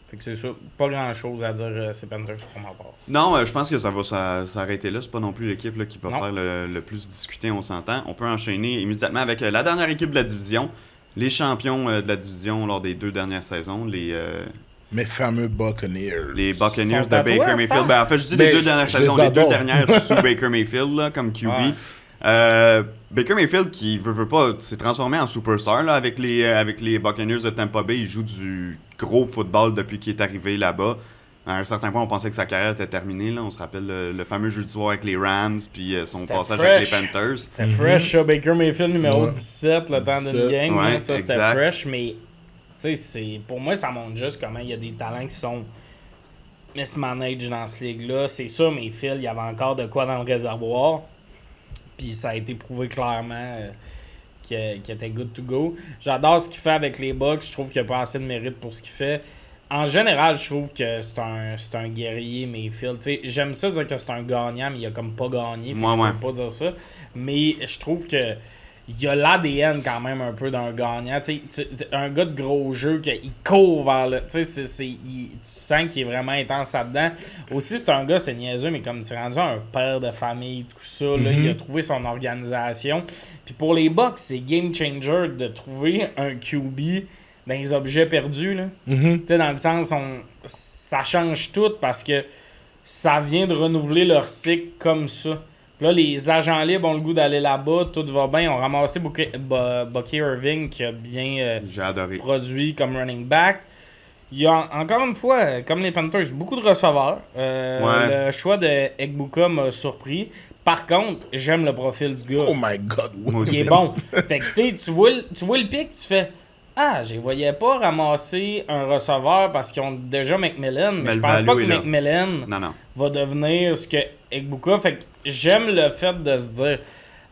Fait que c'est ça. Pas grand-chose à dire, c'est Panthers pour ma part. Non, je pense que ça va s'arrêter là. C'est pas non plus l'équipe là, qui va faire le plus discuter, on s'entend. On peut enchaîner immédiatement avec la dernière équipe de la division. Les champions de la division lors des 2 dernières saisons, mes fameux Buccaneers. Les Buccaneers de Baker Mayfield. Ben, en fait, je dis les 2 dernières saisons, les 2 dernières sous Baker Mayfield là, comme QB. Baker Mayfield qui veut pas s'est transformé en superstar là, avec les Buccaneers de Tampa Bay. Il joue du gros football depuis qu'il est arrivé là-bas. À un certain point, on pensait que sa carrière était terminée. Là. On se rappelle le fameux jeudi soir avec les Rams puis son passage avec les Panthers. C'était fresh, ça. Baker Mayfield numéro 17, le temps d'une game. Ouais, ça, c'était fresh. Mais pour moi, ça montre juste comment il y a des talents qui sont mismanaged dans cette ligue-là. C'est sûr, Mayfield, il y avait encore de quoi dans le réservoir. Puis ça a été prouvé clairement qu'il était good to go. J'adore ce qu'il fait avec les Bucks. Je trouve qu'il n'a pas assez de mérite pour ce qu'il fait. En général, je trouve que c'est un guerrier, Mayfield. T'sais, j'aime ça dire que c'est un gagnant, mais il a comme pas gagné. Je peux pas dire ça. Mais je trouve que il y a l'ADN quand même un peu d'un gagnant. Un gars de gros jeu, il court vers le... Tu sens qu'il est vraiment intense là-dedans. Aussi, c'est un gars, c'est niaiseux, mais comme tu es rendu un père de famille, tout ça, là, il a trouvé son organisation. Puis pour les Bucks, c'est game changer de trouver un QB dans les objets perdus. Là. Dans le sens, ça change tout parce que ça vient de renouveler leur cycle comme ça. Là, les agents libres ont le goût d'aller là-bas, tout va bien. On a ramassé Bucky Irving qui a bien produit comme running back. Il y a encore une fois, comme les Panthers, beaucoup de receveurs. Le choix de Egbuka m'a surpris. Par contre, j'aime le profil du gars. Oh my God! Il est bon. Fait que tu vois le pic, tu fais... Ah, je ne voyais pas ramasser un receveur parce qu'ils ont déjà McMillan, mais je pense pas que McMillan va devenir ce que Egbuka. Fait que j'aime le fait de se dire,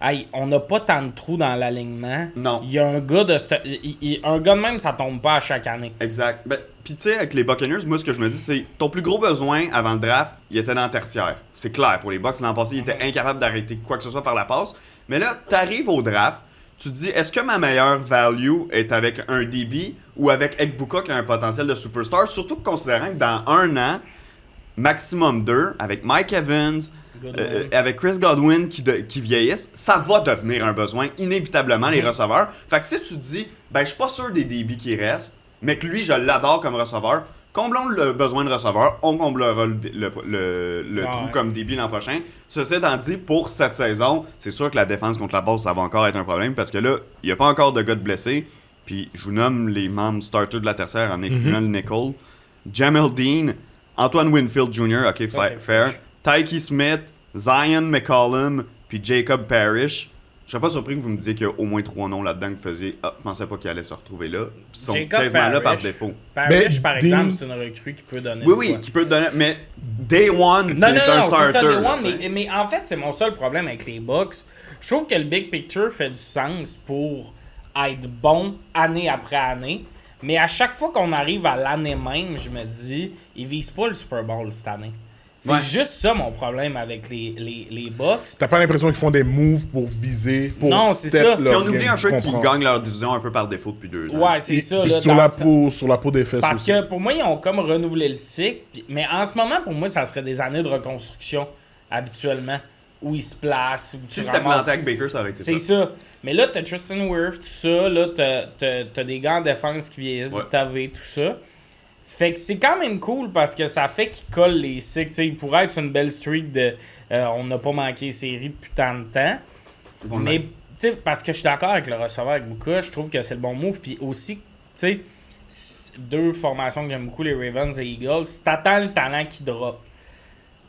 hey, on n'a pas tant de trous dans l'alignement. Non. Il y a un gars un gars de même, ça tombe pas à chaque année. Exact. Ben, puis tu sais, avec les Buccaneers, moi ce que je me dis, c'est ton plus gros besoin avant le draft, il était dans le tertiaire. C'est clair pour les Bucs. L'an passé, ils étaient incapables d'arrêter quoi que ce soit par la passe. Mais là, t'arrives au draft. Tu te dis, est-ce que ma meilleure value est avec un DB ou avec Egbuka qui a un potentiel de superstar? Surtout considérant que dans 1 an, maximum 2, avec Mike Evans, avec Chris Godwin qui vieillissent, ça va devenir un besoin, inévitablement, les receveurs. Fait que si tu te dis, ben je suis pas sûr des DB qui restent, mais que lui, je l'adore comme receveur, comblons le besoin de receveur, on comblera le trou comme DB l'an prochain. Ceci étant dit, pour cette saison, c'est sûr que la défense contre la passe, ça va encore être un problème parce que là, il n'y a pas encore de gars de blessés. Puis je vous nomme les membres starters de la tertiaire en incluant le nickel. Jamel Dean, Antoine Winfield Jr., ok, fair. Tyke Smith, Zion McCollum puis Jacob Parrish. Je serais pas surpris que vous me disiez qu'il y a au moins 3 noms là-dedans que vous faisiez. Ah, je pensais pas qu'ils allaient se retrouver là. Ils sont Jacob quasiment là par Parrish. défaut. Parrish, Ben, par exemple, c'est une recrue qui peut donner. Oui, qui peut te donner. Mais Day One, c'est Non, un starter. c'est ça, Day là, One, tu sais. mais en fait, c'est mon seul problème avec les Bucks. Je trouve que le big picture fait du sens pour être bon année après année. Mais à chaque fois qu'on arrive à l'année même, je me dis, ils visent pas le Super Bowl cette année. C'est Ouais. juste ça mon problème avec les Bucks. T'as pas l'impression qu'ils font des moves pour viser, pour Non, c'est step ça. Puis leur on oublie game, un je peu qu'ils comprends. gagnent leur division un peu par défaut depuis 2 ans. Ouais, c'est ça. Puis Là, sur la peau des fesses Parce aussi. que pour moi, ils ont comme renouvelé le cycle. Mais en ce moment, pour moi, ça serait des années de reconstruction, habituellement, où ils se placent. Où tu Si c'était ramasses- planté avec Baker, ça aurait été C'est ça. ça. Mais là, t'as Tristan Wirth, tout ça. Là, t'as des gars en défense qui vieillissent, Ouais. Vita V, tout ça. Fait que c'est quand même cool parce que ça fait qu'ils collent les cycles. T'sais, il pourrait être sur une belle streak de on n'a pas manqué série depuis tant de temps. Bon, Mais, tu sais, parce que je suis d'accord avec le receveur avec Buka, je trouve que c'est le bon move. Puis aussi, tu sais, deux formations que j'aime beaucoup, les Ravens et Eagles, si t'attends le talent qui drop,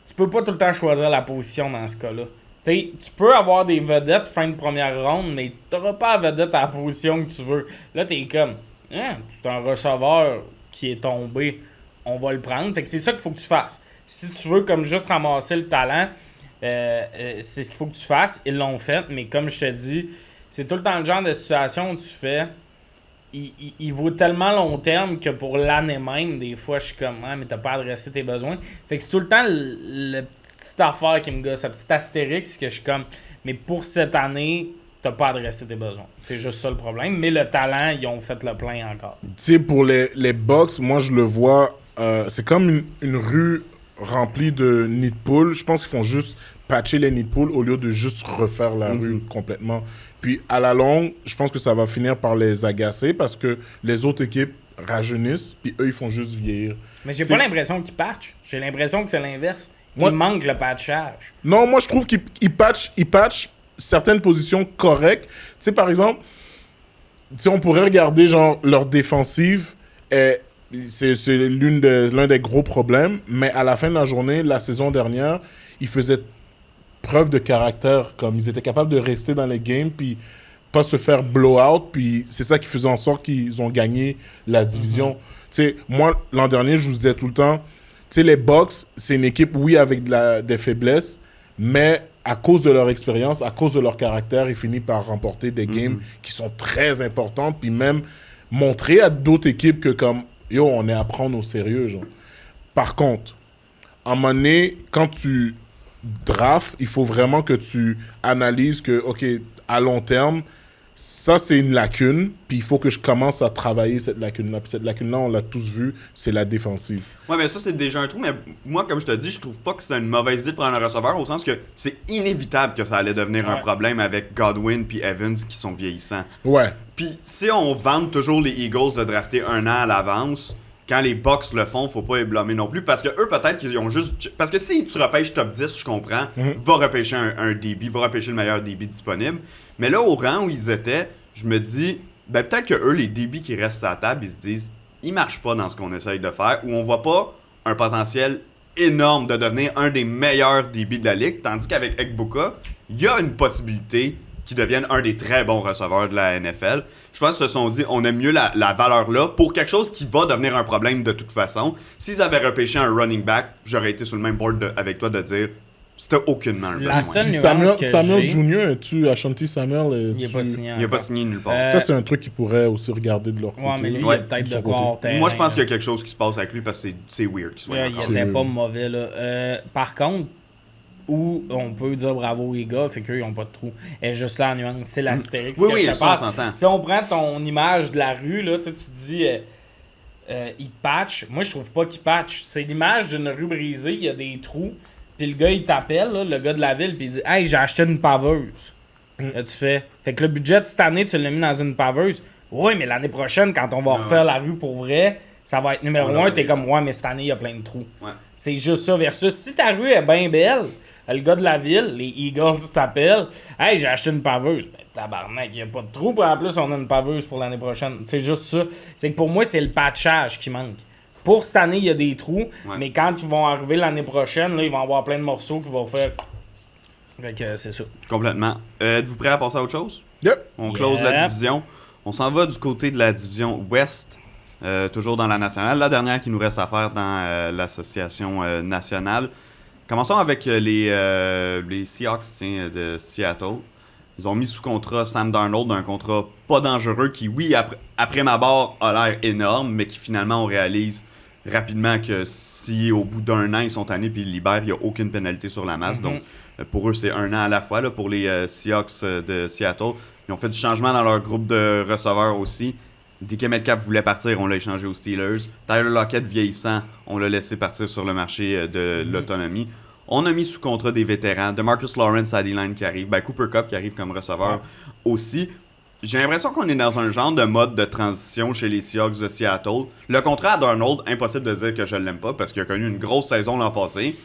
tu peux pas tout le temps choisir la position dans ce cas-là. T'sais, tu peux avoir des vedettes fin de première ronde, mais t'auras pas la vedette à la position que tu veux. Là, t'es comme, c'est un receveur qui est tombé, on va le prendre. Fait que c'est ça qu'il faut que tu fasses. Si tu veux comme juste ramasser le talent, c'est ce qu'il faut que tu fasses. Ils l'ont fait, mais comme je te dis, c'est tout le temps le genre de situation où tu fais. Il vaut tellement long terme que pour l'année même, des fois, je suis comme, mais t'as pas adressé tes besoins. Fait que c'est tout le temps le petite affaire qui me gosse, ce petit astérix que je suis comme, mais pour cette année, t'as pas adressé tes besoins. C'est juste ça le problème. Mais le talent, ils ont fait le plein encore. Tu sais, pour les Bucks, moi, je le vois, c'est comme une rue remplie de nids de poules. Je pense qu'ils font juste patcher les nids de poules au lieu de juste refaire la rue complètement. Puis, à la longue, je pense que ça va finir par les agacer parce que les autres équipes rajeunissent, puis eux, ils font juste vieillir. Mais j'ai T'sais- pas l'impression qu'ils patchent. J'ai l'impression que c'est l'inverse. Moi- Il manque le patchage. Non, moi, je trouve qu'ils patchent certaines positions correctes. Tu sais, par exemple, tu sais, on pourrait regarder, genre, leur défensive. Et c'est l'un des gros problèmes. Mais à la fin de la journée, la saison dernière, ils faisaient preuve de caractère. Comme ils étaient capables de rester dans les games, puis pas se faire blow-out. Puis c'est ça qui faisait en sorte qu'ils ont gagné la division. Tu sais, moi, l'an dernier, je vous disais tout le temps, tu sais, les Bucks, c'est une équipe, oui, avec des faiblesses, mais à cause de leur expérience, à cause de leur caractère, ils finissent par remporter des games qui sont très importantes, puis même montrer à d'autres équipes que comme, yo, on est à prendre au sérieux, genre. Par contre, à un moment donné, quand tu drafts, il faut vraiment que tu analyses que, OK, à long terme, ça, c'est une lacune, puis il faut que je commence à travailler cette lacune-là. Puis cette lacune-là, on l'a tous vu, c'est la défensive. Ouais, mais ça, c'est déjà un trou. Mais moi, comme je te dis, je trouve pas que c'était une mauvaise idée de prendre un receveur, au sens que c'est inévitable que ça allait devenir un Ouais. problème avec Godwin puis Evans qui sont vieillissants. Ouais. Puis si on vante toujours les Eagles de drafter un an à l'avance, quand les Bucks le font, faut pas les blâmer non plus. Parce que eux, peut-être qu'ils ont juste. Parce que si tu repêches top 10, je comprends, va repêcher un DB, va repêcher le meilleur DB disponible. Mais là, au rang où ils étaient, je me dis, ben peut-être que eux, les DB qui restent à la table, ils se disent, ils marchent pas dans ce qu'on essaye de faire, ou on voit pas un potentiel énorme de devenir un des meilleurs DB de la ligue, tandis qu'avec Ekbuka, il y a une possibilité qu'ils deviennent un des très bons receveurs de la NFL. Je pense qu'ils se sont dit, on aime mieux la valeur là pour quelque chose qui va devenir un problème de toute façon. S'ils avaient repêché un running back, j'aurais été sur le même board avec toi de dire, c'était aucunement un La besoin. seule Puis nuance que Samuel j'ai- Jr., es-tu Ashanti Samuel? Il est pas signé. Il n'a pas encore. signé nulle part. Ça, c'est un truc qu'ils pourraient aussi regarder de leur côté. Ouais, mais lui, il Ouais, a peut-être de de son quoi côté. hors terrain, Moi, je pense qu'il y là. a quelque chose qui se passe avec lui parce que c'est weird qu'il soit Ouais, il encore. était C'est- pas mauvais, là. Par contre, où on peut dire bravo aux Eagles, c'est qu'eux, ils n'ont pas de trou. Et juste là, en nuance, c'est l'astérix Oui, que oui, je te ça, on parle. s'entend. Si on prend ton image de la rue, là, tu sais, tu te dis, il patch. Moi, je trouve pas qu'il patch. C'est l'image d'une rue brisée, il y a des trous, puis le gars, il t'appelle, là, le gars de la ville, puis il dit « Hey, j'ai acheté une paveuse. Là, tu fais « Fait que le budget de cette année, tu l'as mis dans une paveuse. Oui, mais l'année prochaine, quand on va refaire la rue pour vrai, ça va être numéro On 1. l'a T'es déjà. comme « Ouais, mais cette année, il y a plein de trous. Ouais. » C'est juste ça. Versus, si ta rue est bien belle, le gars de la ville, les Eagles t'appellent « Hey, j'ai acheté une paveuse. » Ben, tabarnak, il n'y a pas de trou. Puis en plus, on a une paveuse pour l'année prochaine. C'est juste ça. C'est que pour moi, c'est le patchage qui manque. Pour cette année, il y a des trous, Ouais. mais quand ils vont arriver l'année prochaine, là, ils vont avoir plein de morceaux qui vont faire Fait que c'est ça. Complètement. Êtes-vous prêts à passer à autre chose? Yep. On close la division. On s'en va du côté de la division Ouest, toujours dans la nationale. La dernière qui nous reste à faire dans l'association nationale. Commençons avec les Seahawks de Seattle. Ils ont mis sous contrat Sam Darnold, un contrat pas dangereux qui, oui, après ma barre, a l'air énorme, mais qui finalement, on réalise rapidement que si au bout d'un an, ils sont tannés puis ils libèrent, il n'y a aucune pénalité sur la masse. Donc, pour eux, c'est un an à la fois. Là, pour les Seahawks de Seattle, ils ont fait du changement dans leur groupe de receveurs aussi. DK Metcalf voulait partir, on l'a échangé aux Steelers. Tyler Lockett, vieillissant, on l'a laissé partir sur le marché de l'autonomie. On a mis sous contrat des vétérans. DeMarcus Lawrence à D-line qui arrive. Cooper Kupp qui arrive comme receveur aussi. J'ai l'impression qu'on est dans un genre de mode de transition chez les Seahawks de Seattle. Le contrat à Darnold, impossible de dire que je l'aime pas parce qu'il a connu une grosse saison l'an passé.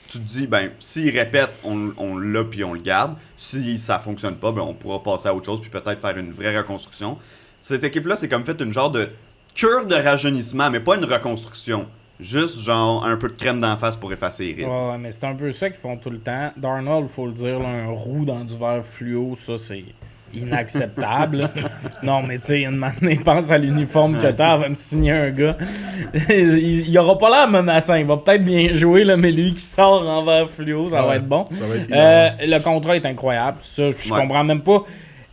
Tu te dis, s'il répète, on l'a puis on le garde. Si ça fonctionne pas, on pourra passer à autre chose puis peut-être faire une vraie reconstruction. Cette équipe-là, c'est comme fait une genre de cure de rajeunissement, mais pas une reconstruction. Juste genre un peu de crème d'en face pour effacer les rides. Ouais, mais c'est un peu ça qu'ils font tout le temps. Darnold, faut le dire, là, un roux dans du verre fluo, ça c'est inacceptable. Non, mais tu sais, une manière, pense à l'uniforme que t'as avant de signer un gars. Il aura pas l'air menaçant. Il va peut-être bien jouer, là, mais lui qui sort en verre fluo, ça va être bon. Ça va être le contrat est incroyable. Ça, je comprends même pas.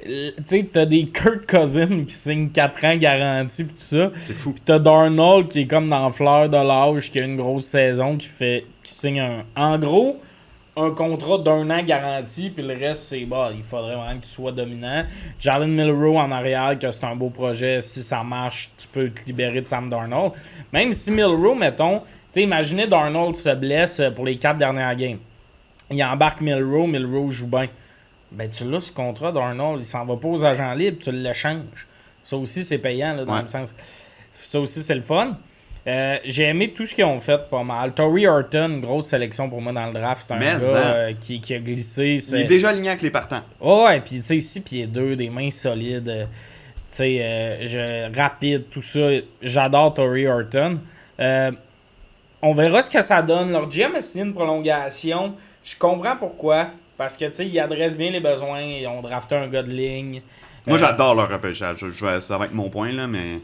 Tu sais, t'as des Kirk Cousins qui signent 4 ans garantis pis tout ça. C'est fou. Pis t'as Darnold qui est comme dans fleur de l'âge, qui a une grosse saison, qui signe en gros un contrat d'un an garanti, puis le reste c'est il faudrait vraiment que tu sois dominant. Jalen Milroe en arrière, que c'est un beau projet, si ça marche, tu peux te libérer de Sam Darnold. Même si Milroe, mettons, tu sais, imaginez Darnold se blesse pour les 4 dernières games. Il embarque Milroe joue bien. Tu l'as ce contrat d'Arnold, il s'en va pas aux agents libres, tu l'échanges. Ça aussi, c'est payant, là, dans le sens. Ça aussi, c'est le fun. J'ai aimé tout ce qu'ils ont fait pas mal. Torrey Horton, grosse sélection pour moi dans le draft. C'est un gars qui a glissé. Il est déjà aligné avec les partants. Ouais, puis tu sais, 6 pieds 2, des mains solides. Tu sais, rapide, tout ça. J'adore Torrey Horton. On verra ce que ça donne. Leur GM a signé une prolongation. Je comprends pourquoi. Parce que, tu sais, ils adressent bien les besoins. Ils ont drafté un gars de ligne. Moi, j'adore leur repêchage. Ça va être mon point, là, mais...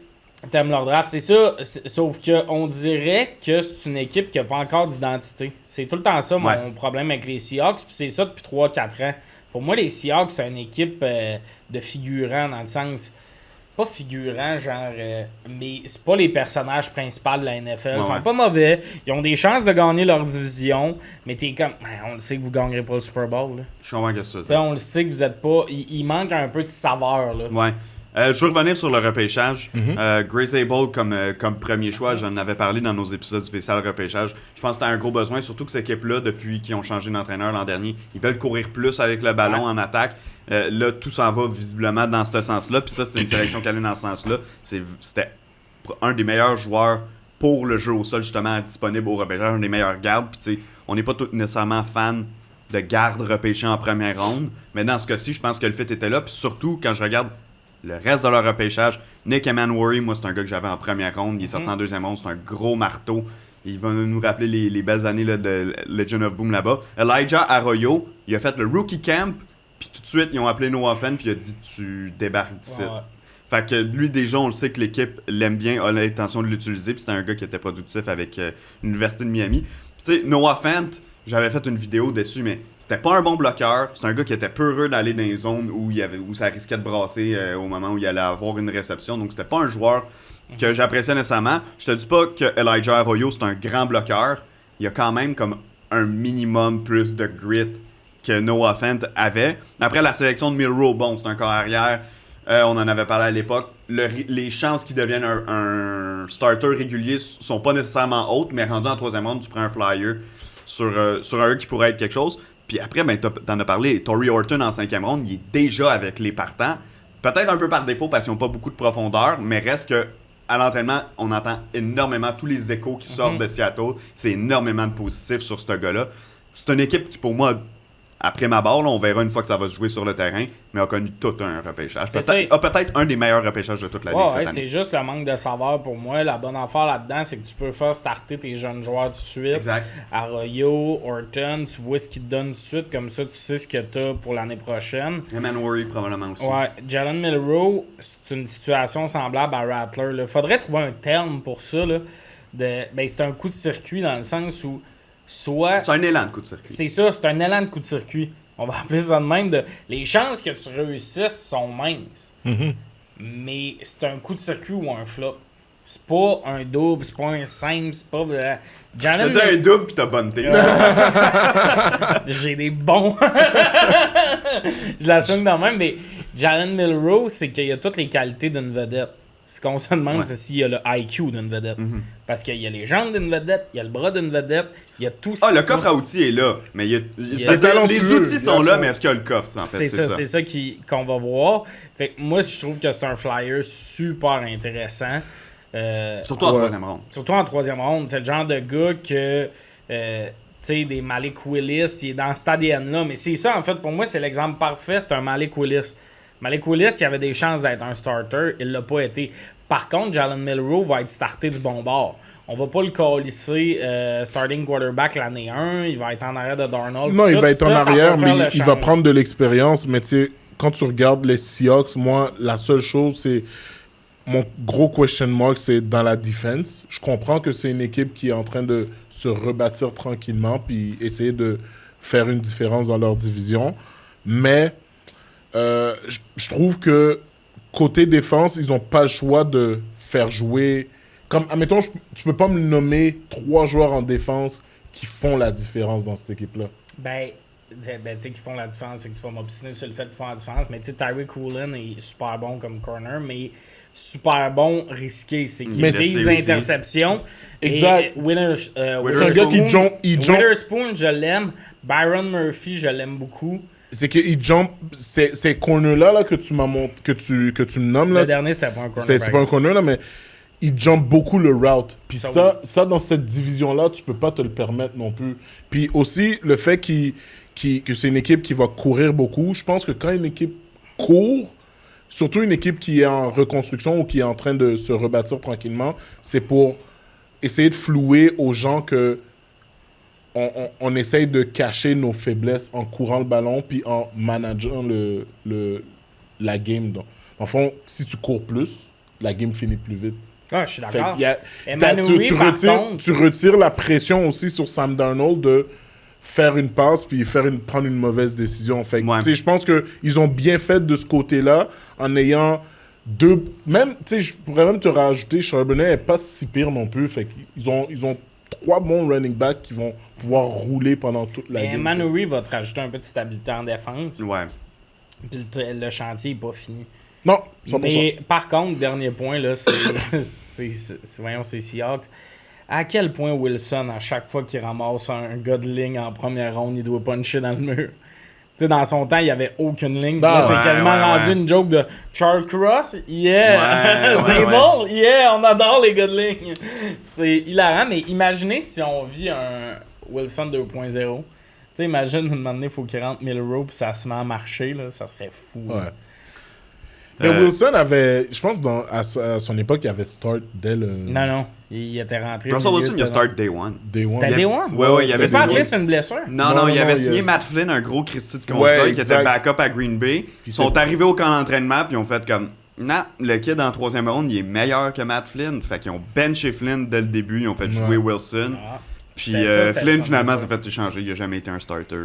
T'aimes leur draft, c'est ça. Sauf qu'on dirait que c'est une équipe qui n'a pas encore d'identité. C'est tout le temps ça, mon problème avec les Seahawks. Puis c'est ça depuis 3-4 ans. Pour moi, les Seahawks, c'est une équipe de figurants, dans le sens... Pas figurants, genre... mais c'est pas les personnages principaux de la NFL. Ils sont pas mauvais. Ils ont des chances de gagner leur division. Mais t'es comme... on le sait que vous gagnerez pas le Super Bowl. Là. Je comprends que c'est ça. On le sait que vous êtes pas... Il manque un peu de saveur. Là. Ouais. Je veux revenir sur le repêchage. Grace Able comme premier choix, j'en avais parlé dans nos épisodes spécial repêchage. Je pense que c'était un gros besoin, surtout que cette équipe-là, depuis qu'ils ont changé d'entraîneur l'an dernier, ils veulent courir plus avec le ballon en attaque. Là, tout s'en va visiblement dans ce sens-là. Puis ça, c'était une sélection qui allait dans ce sens-là. C'était un des meilleurs joueurs pour le jeu au sol, justement, disponible au repêchage, un des meilleurs gardes. Puis tu sais, on n'est pas tous nécessairement fans de gardes repêchés en première ronde. Mais dans ce cas-ci, je pense que le fit était là. Puis surtout, quand je regarde le reste de leur repêchage, Nick Emanwari, moi, c'est un gars que j'avais en première ronde. Il est sorti en deuxième ronde. C'est un gros marteau. Il va nous rappeler les belles années là, de Legion of Boom là-bas. Elijah Arroyo, il a fait le rookie camp. Puis tout de suite, ils ont appelé Noah Fent. Puis il a dit, tu débarques d'ici. Ouais. Fait que lui, déjà, on le sait que l'équipe l'aime bien, a l'intention de l'utiliser. Puis c'était un gars qui était productif avec l'Université de Miami. Puis tu sais, Noah Fent, j'avais fait une vidéo dessus, mais c'était pas un bon bloqueur. C'est un gars qui était peureux d'aller dans les zones où ça risquait de brasser au moment où il allait avoir une réception. Donc c'était pas un joueur que j'appréciais nécessairement. Je te dis pas que Elijah Arroyo, c'est un grand bloqueur. Il y a quand même comme un minimum plus de grit que Noah Fent avait. Après la sélection de Milroe, bon, c'est un corps arrière. On en avait parlé à l'époque. Les chances qu'il devienne un starter régulier sont pas nécessairement hautes, mais rendu en troisième ronde, tu prends un flyer sur un qui pourrait être quelque chose. Puis après, t'en as parlé, Torrey Horton en cinquième ronde, il est déjà avec les partants. Peut-être un peu par défaut parce qu'ils n'ont pas beaucoup de profondeur, mais reste que à l'entraînement, on entend énormément tous les échos qui sortent de Seattle. C'est énormément de positifs sur ce gars-là. C'est une équipe qui, pour moi, après ma barre, là, on verra une fois que ça va se jouer sur le terrain, mais a connu tout un repêchage. C'est Peut-être un des meilleurs repêchages de toute la Ligue cette année. C'est juste le manque de saveur pour moi. La bonne affaire là-dedans, c'est que tu peux faire starter tes jeunes joueurs tout de suite. Exact. Arroyo, Horton, tu vois ce qu'ils te donnent tout de suite, comme ça tu sais ce que tu as pour l'année prochaine. Worry probablement aussi. Ouais, Jalen Milroe, c'est une situation semblable à Rattler. Il faudrait trouver un terme pour ça. Là, c'est un coup de circuit dans le sens où soit... C'est un élan de coup de circuit. C'est ça, c'est un élan de coup de circuit. On va appeler ça de même. Les chances que tu réussisses sont minces. Mais c'est un coup de circuit ou un flop. C'est pas un double, c'est pas un simple, c'est pas... T'as dit un double pis t'as bunté. J'ai des bons. Je l'assume quand même, mais Jalen Milroe, c'est qu'il a toutes les qualités d'une vedette. Ce qu'on se demande, c'est s'il y a le IQ d'une vedette. Parce qu'il y a les jambes d'une vedette, il y a le bras d'une vedette, il y a tout ça. Le coffre à outils est là, mais les outils sont là, mais est-ce qu'il y a le coffre, en fait? C'est ça qu'on va voir. Fait que moi, je trouve que c'est un flyer super intéressant. Surtout en troisième ronde. Surtout en troisième ronde. C'est le genre de gars que... tu sais, des Malik Willis, il est dans cet ADN-là. Mais c'est ça, en fait, pour moi, c'est l'exemple parfait. C'est un Malik Willis. Malik Willis, il avait des chances d'être un starter. Il l'a pas été. Par contre, Jalen Milroe va être starté du bon bord. On va pas le calisser starting quarterback l'année 1. Il va être en arrière de Darnold. Non, il va être en arrière, mais il va change. prendre de l'expérience. Mais tu sais, quand tu regardes les Seahawks, moi, la seule chose, c'est... Mon gros question mark, c'est dans la défense. Je comprends que c'est une équipe qui est en train de se rebâtir tranquillement puis essayer de faire une différence dans leur division. Mais je trouve que côté défense, ils n'ont pas le choix de faire jouer... Comme, admettons, tu peux pas me nommer 3 joueurs en défense qui font la différence dans cette équipe-là. Ben tu sais, qui font la différence, c'est que tu vas m'obstiner sur le fait qu'ils font la différence. Mais tu sais, Tyreek Woolen est super bon comme corner, mais super bon risqué. C'est qu'il brise les interceptions. Exact. C'est un gars qui jump. Witherspoon, je l'aime. Byron Murphy, je l'aime beaucoup. C'est qu'il jump. Ces corners-là là, que tu m'as montré, que tu me nommes. Là, le dernier, c'était pas un corner. C'est pas un corner, là, mais il jump beaucoup le route. Puis ça, dans cette division-là, tu peux pas te le permettre non plus. Puis aussi, le fait que c'est une équipe qui va courir beaucoup, je pense que quand une équipe court, surtout une équipe qui est en reconstruction ou qui est en train de se rebâtir tranquillement, c'est pour essayer de flouer aux gens que on essaye de cacher nos faiblesses en courant le ballon puis en manageant la game. Donc, en fond, si tu cours plus, la game finit plus vite. Ah, je suis d'accord. Tu retires la pression aussi sur Sam Darnold de faire une passe puis prendre une mauvaise décision. Fait que, je pense qu'ils ont bien fait de ce côté-là en ayant deux... Même, je pourrais même te rajouter, Charbonnet n'est pas si pire non plus. Fait qu'ils ont 3 bons running backs qui vont pouvoir rouler pendant toute la game. Manoury va te rajouter un peu de stabilité en défense. Ouais. Puis le chantier n'est pas fini. Non, 100%. Mais par contre, dernier point, là, c'est Seahawks. À quel point Wilson, à chaque fois qu'il ramasse un gars de ligne en première ronde, il doit puncher dans le mur. Tu sais, dans son temps, il n'y avait aucune ligne. Là, c'est quasiment rendu une joke de Charles Cross. Yeah! C'est bon! Yeah! On adore les gars de ligne. C'est hilarant, mais imaginez si on vit un Wilson 2.0. Tu sais, imagine, un moment donné, il faut qu'il rentre Milroe puis ça se met à marcher. Là, ça serait fou. Ouais. Mais Wilson avait, je pense, à son époque, il avait start dès le... Non, il était rentré. Russell Wilson, il a start day one. C'était day one? Ouais, il avait signé... c'est une blessure? Non, il avait signé Matt Flynn, un gros Christy de contrat, qui était backup à Green Bay. Ils sont arrivés au camp d'entraînement, puis ils ont fait comme... Non, le kid en 3e ronde, il est meilleur que Matt Flynn. Fait qu'ils ont benché Flynn dès le début, ils ont fait jouer Wilson. Puis Flynn, finalement, s'est fait échanger. Il n'a jamais été un starter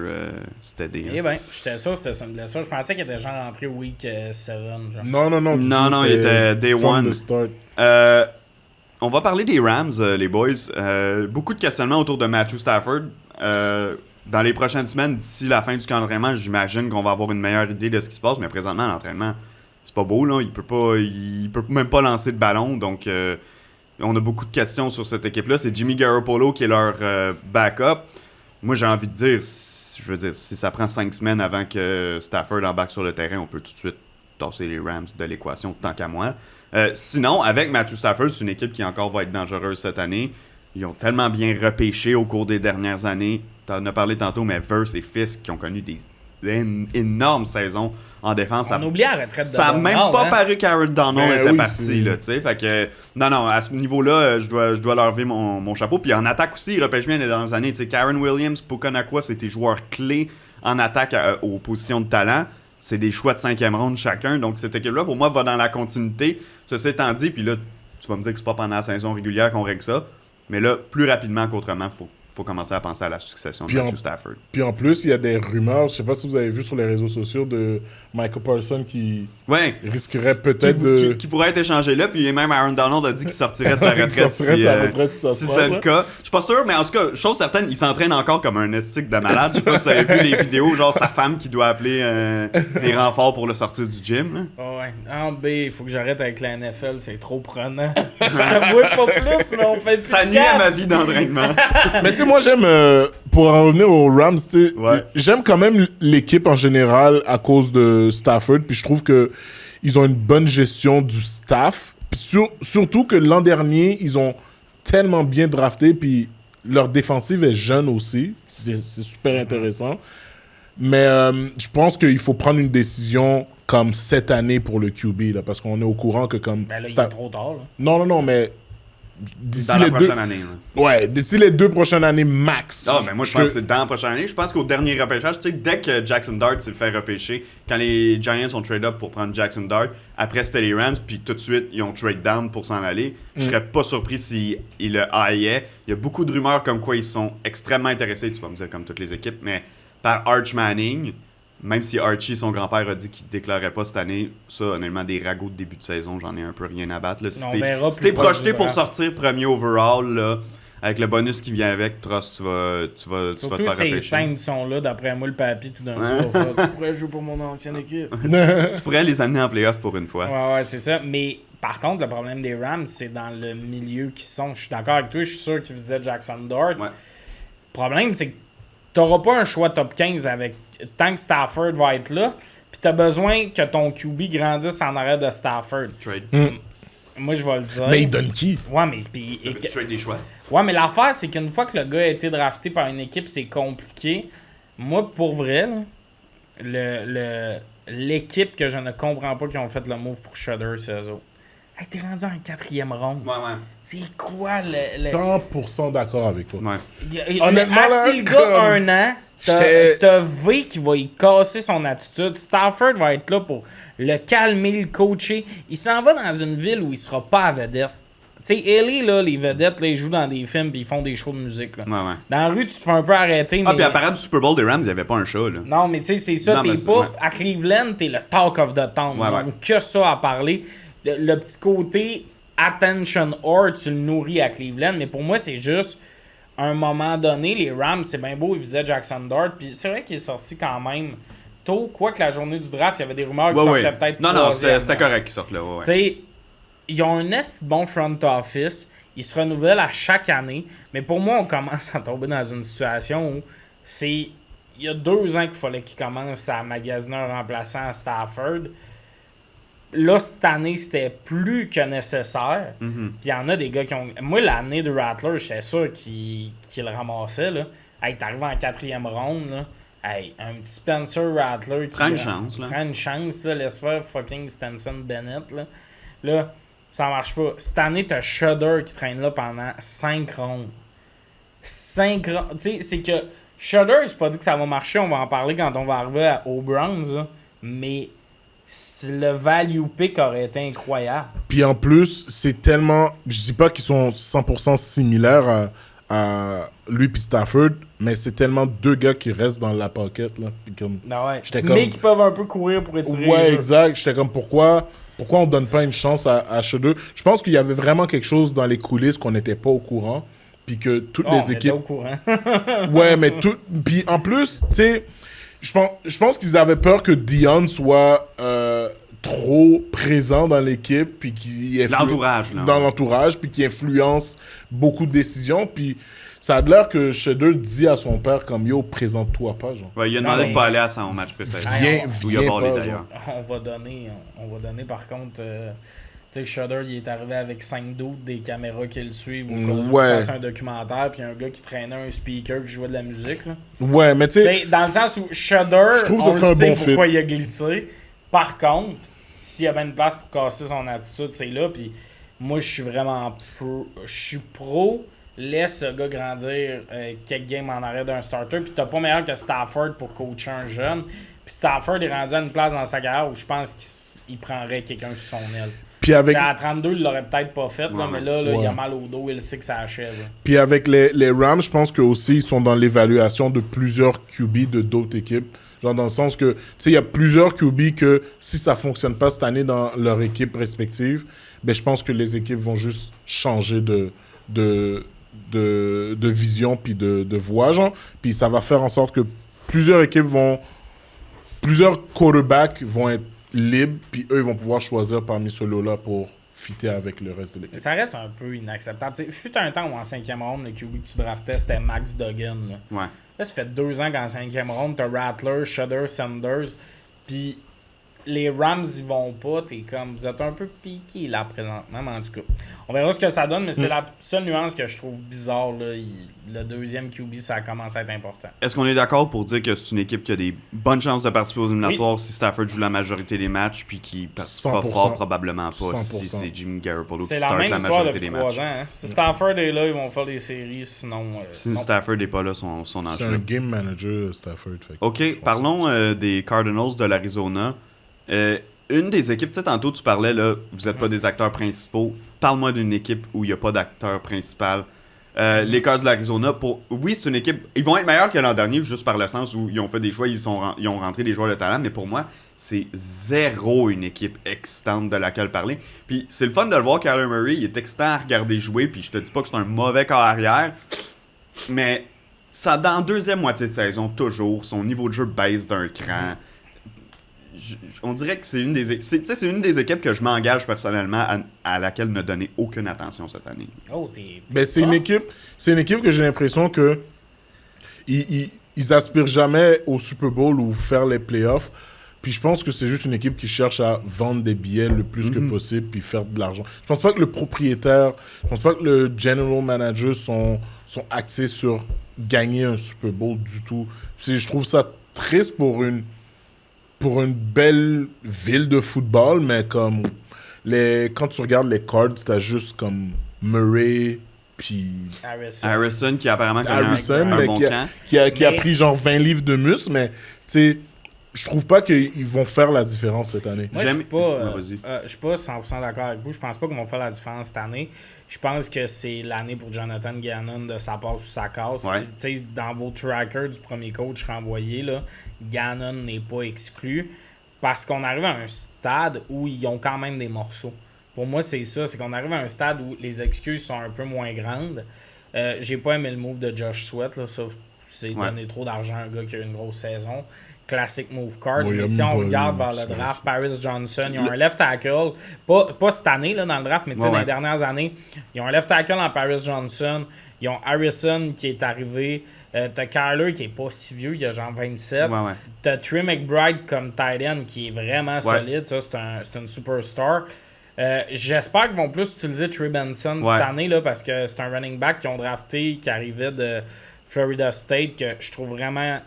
steady. Eh bien, j'étais sûr que c'était une blessure. Je pensais qu'il était genre rentré week 7. Non. Non, il était day one. On va parler des Rams, les boys. Beaucoup de questionnements autour de Matthew Stafford. Dans les prochaines semaines, d'ici la fin du camp d'entraînement, j'imagine qu'on va avoir une meilleure idée de ce qui se passe. Mais présentement, l'entraînement, c'est pas beau. Là. Il peut même pas lancer de ballon. Donc... on a beaucoup de questions sur cette équipe-là. C'est Jimmy Garoppolo qui est leur backup. Moi, j'ai envie de dire, si ça prend 5 semaines avant que Stafford embarque sur le terrain, on peut tout de suite tasser les Rams de l'équation, tant qu'à moi. Sinon, avec Matthew Stafford, c'est une équipe qui encore va être dangereuse cette année. Ils ont tellement bien repêché au cours des dernières années. t'en as parlé tantôt, mais Verse et Fisk qui ont connu des énormes saisons en défense. On oublie la retraite de ça n'a même pas paru qu'Aaron Donald était parti, là, tu sais. Fait que, non, à ce niveau-là, je dois leur lever mon chapeau. Puis en attaque aussi, ils repêchent bien les dernières années. Tu sais, Karen Williams, Puka Nacua, c'était joueurs clés en attaque aux positions de talent. C'est des choix de 5e ronde chacun. Donc, cette équipe-là, pour moi, va dans la continuité. Ceci étant dit, puis là, tu vas me dire que c'est pas pendant la saison régulière qu'on règle ça. Mais là, plus rapidement qu'autrement, faut commencer à penser à la succession de Matthew Stafford. Puis en plus, il y a des rumeurs, je sais pas si vous avez vu sur les réseaux sociaux, de Michael Parsons qui risquerait peut-être qui pourrait être échangé là, puis même Aaron Donald a dit qu'il sortirait de sa retraite si c'est le cas. Je suis pas sûr, mais en tout cas, chose certaine, il s'entraîne encore comme un estique de malade. Je sais pas si vous avez vu les vidéos, genre sa femme qui doit appeler des renforts pour le sortir du gym. Là. Oh ouais. En B, il faut que j'arrête avec la NFL, c'est trop prenant. Je te vois pas plus, mais on fait plus. Ça nuit à ma vie d'entraînement. Mais tu sais, moi j'aime, pour en revenir aux Rams, j'aime quand même l'équipe en général à cause de Stafford, puis je trouve que ils ont une bonne gestion du staff. Surtout que l'an dernier, ils ont tellement bien drafté, puis leur défensive est jeune aussi. C'est super intéressant. Mais je pense qu'il faut prendre une décision comme cette année pour le QB, là, parce qu'on est au courant que comme... Ben là, il est trop tard. Là. Non, mais... Dans la prochaine année. Là. Ouais, d'ici les 2 prochaines années max. Ah, ben moi, je pense que c'est dans la prochaine année. Je pense qu'au dernier repêchage, tu sais, dès que Jackson Dart s'est fait repêcher, quand les Giants ont trade up pour prendre Jackson Dart, après c'était les Rams, puis tout de suite, ils ont trade down pour s'en aller. Je serais pas surpris s'ils le haillaient. Il y a beaucoup de rumeurs comme quoi ils sont extrêmement intéressés, tu vas me dire comme toutes les équipes, mais par Arch Manning. Même si Archie, son grand-père, a dit qu'il ne déclarait pas cette année, ça, honnêtement, des ragots de début de saison, j'en ai un peu rien à battre. Là. Si t'es projeté pour sortir premier overall, là, avec le bonus qui vient avec, Trust, tu vas te faire repêcher. Surtout ces scènes sont là, d'après moi, le papy, tout d'un coup, tu pourrais jouer pour mon ancienne équipe. Tu pourrais les amener en playoff pour une fois. Ouais, c'est ça. Mais par contre, le problème des Rams, c'est dans le milieu qu'ils sont. Je suis d'accord avec toi, je suis sûr qu'ils faisaient Jackson Dart. Ouais. Le problème, c'est que t'auras pas un choix top 15 avec tant que Stafford va être là, puis t'as besoin que ton QB grandisse en arrêt de Stafford. Trade. Moi, je vais le dire. Mais il donne qui? Ouais, mais... Tu trades des choix. Ouais, mais l'affaire, c'est qu'une fois que le gars a été drafté par une équipe, c'est compliqué. Moi, pour vrai, là, l'équipe que je ne comprends pas qui ont fait le move pour Shudder, c'est eux autres. Hey, t'es rendu en 4e ronde. Ouais. C'est quoi le... 100% d'accord avec toi. Ouais. Honnêtement, si le gars a un an, t'as V qui va y casser son attitude. Stafford va être là pour le calmer, le coacher. Il s'en va dans une ville où il sera pas à vedette. Tu sais, LA, là, les vedettes, là, ils jouent dans des films et ils font des shows de musique. Là. Ouais. Dans la rue, tu te fais un peu arrêter. Puis à parade du Super Bowl des Rams, il n'y avait pas un chat. Là. Non, mais tu sais, c'est ça. Non, t'es pas... Ouais. À Cleveland, t'es le talk of the town. Donc, que ça à parler. Le petit côté attention or, tu le nourris à Cleveland. Mais pour moi, c'est juste... À un moment donné, les Rams, c'est bien beau, ils visaient Jackson Dart. Puis c'est vrai qu'il est sorti quand même tôt. Quoique la journée du draft, il y avait des rumeurs qui sortaient peut-être. Non, c'était correct qu'ils sortent là. Tu sais, ils ont un bon front office. Ils se renouvellent à chaque année. Mais pour moi, on commence à tomber dans une situation où c'est... Il y a 2 ans qu'il fallait qu'ils commencent à magasiner un remplaçant à Stafford. Là, cette année, c'était plus que nécessaire. Puis il y en a des gars qui ont... Moi, l'année de Rattler, j'étais sûr qu'il le ramassait. Là. Hey, t'es arrivé en 4e ronde. Là. Hey, un petit Spencer Rattler qui... Prends une chance. Là. Prends une chance. Là. Laisse faire fucking Stenson Bennett. Là, ça marche pas. Cette année, t'as Shudder qui traîne là pendant 5 rondes. 5 rondes. Tu sais, c'est que Shudder, c'est pas dit que ça va marcher. On va en parler quand on va arriver aux Browns. Là. Mais... le value pick aurait été incroyable. Puis en plus, c'est tellement... Je dis pas qu'ils sont 100% similaires à lui puis Stafford, mais c'est tellement 2 gars qui restent dans la pocket. Là. Puis comme, mais qui peuvent un peu courir pour étirer. Ouais, exact. J'étais comme, pourquoi on donne pas une chance à Shudder? Je pense qu'il y avait vraiment quelque chose dans les coulisses qu'on n'était pas au courant. Puis que toutes les équipes... On était au courant. Ouais, mais tout... Puis en plus, tu sais... Je pense qu'ils avaient peur que Dion soit trop présent dans l'équipe, puis qu'il dans l'entourage, puis qu'il influence beaucoup de décisions. Puis ça a l'air que Shudder dit à son père comme yo, présente-toi pas, genre. Ouais, il a demandé de pas aller à son match précédent. Viens pas, d'ailleurs. On va donner par contre Tu sais, Shudder, il est arrivé avec 5 doutes, des caméras qui le suivent, ou Ouais. fasse un documentaire, puis un gars qui traînait un speaker qui jouait de la musique. Là. Ouais, mais tu sais, Dans le sens où Shudder, Je trouve que on ce serait le un sait bon pourquoi fit. il a glissé. Par contre, s'il y avait une place pour casser son attitude, c'est là. Puis moi, je suis vraiment pro. Laisse ce gars grandir quelques games en arrêt d'un starter. Puis t'as pas meilleur que Stafford pour coacher un jeune. Puis Stafford est rendu à une place dans sa carrière où je pense qu'il prendrait quelqu'un sur son aile. puis avec, À 32, il l'aurait peut-être pas fait, là, mais là, il Ouais. a mal au dos, il sait que ça achève. Là. puis avec les Rams, je pense que aussi ils sont dans l'évaluation de plusieurs QB de d'autres équipes. Genre dans le sens que, tu sais, il y a plusieurs QB que si ça fonctionne pas cette année dans leur équipe respective, ben je pense que les équipes vont juste changer de vision puis de voie, genre. Puis ça va faire en sorte que plusieurs quarterbacks vont être libres, puis eux, ils vont pouvoir choisir parmi ceux là pour fitter avec le reste de l'équipe. Ça reste un peu inacceptable. T'sais, fut un temps où en 5e ronde, le QB que tu draftais, c'était Max Duggan. Là. Ouais. Là, ça fait 2 ans qu'en 5e ronde, t'as Rattler, Shudder, Sanders, puis les Rams, ils vont pas. T'es comme, vous êtes un peu piqués là présentement, mais en tout cas, on verra ce que ça donne, mais c'est la seule nuance que je trouve bizarre. Là. Le deuxième QB, ça commence à être important. Est-ce qu'on est d'accord pour dire que c'est une équipe qui a des bonnes chances de participer aux éliminatoires si Stafford joue la majorité des matchs, puis qui participe pas 100%. fort, probablement pas 100%. si c'est Jimmy Garoppolo qui C'est la start même la histoire majorité depuis des 3 matchs? ans. Hein. Si Stafford est là, ils vont faire des séries, sinon... Si non. Stafford n'est pas là, son C'est enjeu. un game manager, Stafford. Fait que je OK, pense parlons des Cardinals de l'Arizona. Une des équipes, tu sais, tantôt tu parlais, là, vous n'êtes pas des acteurs principaux. Parle-moi d'une équipe où il n'y a pas d'acteur principal. Les Cards de l'Arizona, oui, c'est une équipe. Ils vont être meilleurs que l'an dernier, juste par le sens où ils ont fait des choix, ils ont rentré des joueurs de talent, mais pour moi, c'est zéro une équipe excitante de laquelle parler. Puis c'est le fun de le voir, Kyler Murray, il est excitant à regarder jouer, puis je te dis pas que c'est un mauvais corps arrière, mais ça, dans la deuxième moitié de saison, toujours, son niveau de jeu baisse d'un cran. On dirait que c'est une des équipes que je m'engage personnellement à laquelle ne donner aucune attention cette année. Oh, t'es... Ben, c'est une équipe que j'ai l'impression que ils aspirent jamais au Super Bowl ou faire les playoffs. Puis je pense que c'est juste une équipe qui cherche à vendre des billets le plus que possible puis faire de l'argent. Je pense pas que le propriétaire, je pense pas que le general manager sont axés sur gagner un Super Bowl du tout. Je trouve ça triste pour une belle ville de football, mais comme quand tu regardes les Cards, t'as juste comme Murray puis Harrison qui apparemment connaît Harrison, un mais bon camp. qui a pris genre 20 livres de muscle, mais c'est je trouve pas qu'ils vont faire la différence cette année. Moi, je suis vas-y. je suis pas 100% d'accord avec vous. Je pense pas qu'ils vont faire la différence cette année. Je pense que c'est l'année pour Jonathan Gannon de sa passe ou sa casse. Ouais. Tu sais, dans vos trackers du premier coach renvoyé, là, Gannon n'est pas exclu parce qu'on arrive à un stade où ils ont quand même des morceaux. Pour moi, c'est ça. C'est qu'on arrive à un stade où les excuses sont un peu moins grandes. J'ai pas aimé le move de Josh Sweat. Là, ça, c'est donner trop d'argent à un gars qui a eu une grosse saison. Classic move cards. Ouais, mais si on regarde vers le draft, Paris Johnson, ils ont un left tackle. Pas cette année là, dans le draft, mais dans les dernières années. Ils ont un left tackle en Paris Johnson. Ils ont Harrison qui est arrivé. T'as Kyler qui est pas si vieux, il a genre 27. T'as Trey McBride comme tight end qui est vraiment solide. Ça, c'est une superstar. J'espère qu'ils vont plus utiliser Trey Benson cette année là, parce que c'est un running back qu'ils ont drafté qui arrivait de Florida State que je trouve vraiment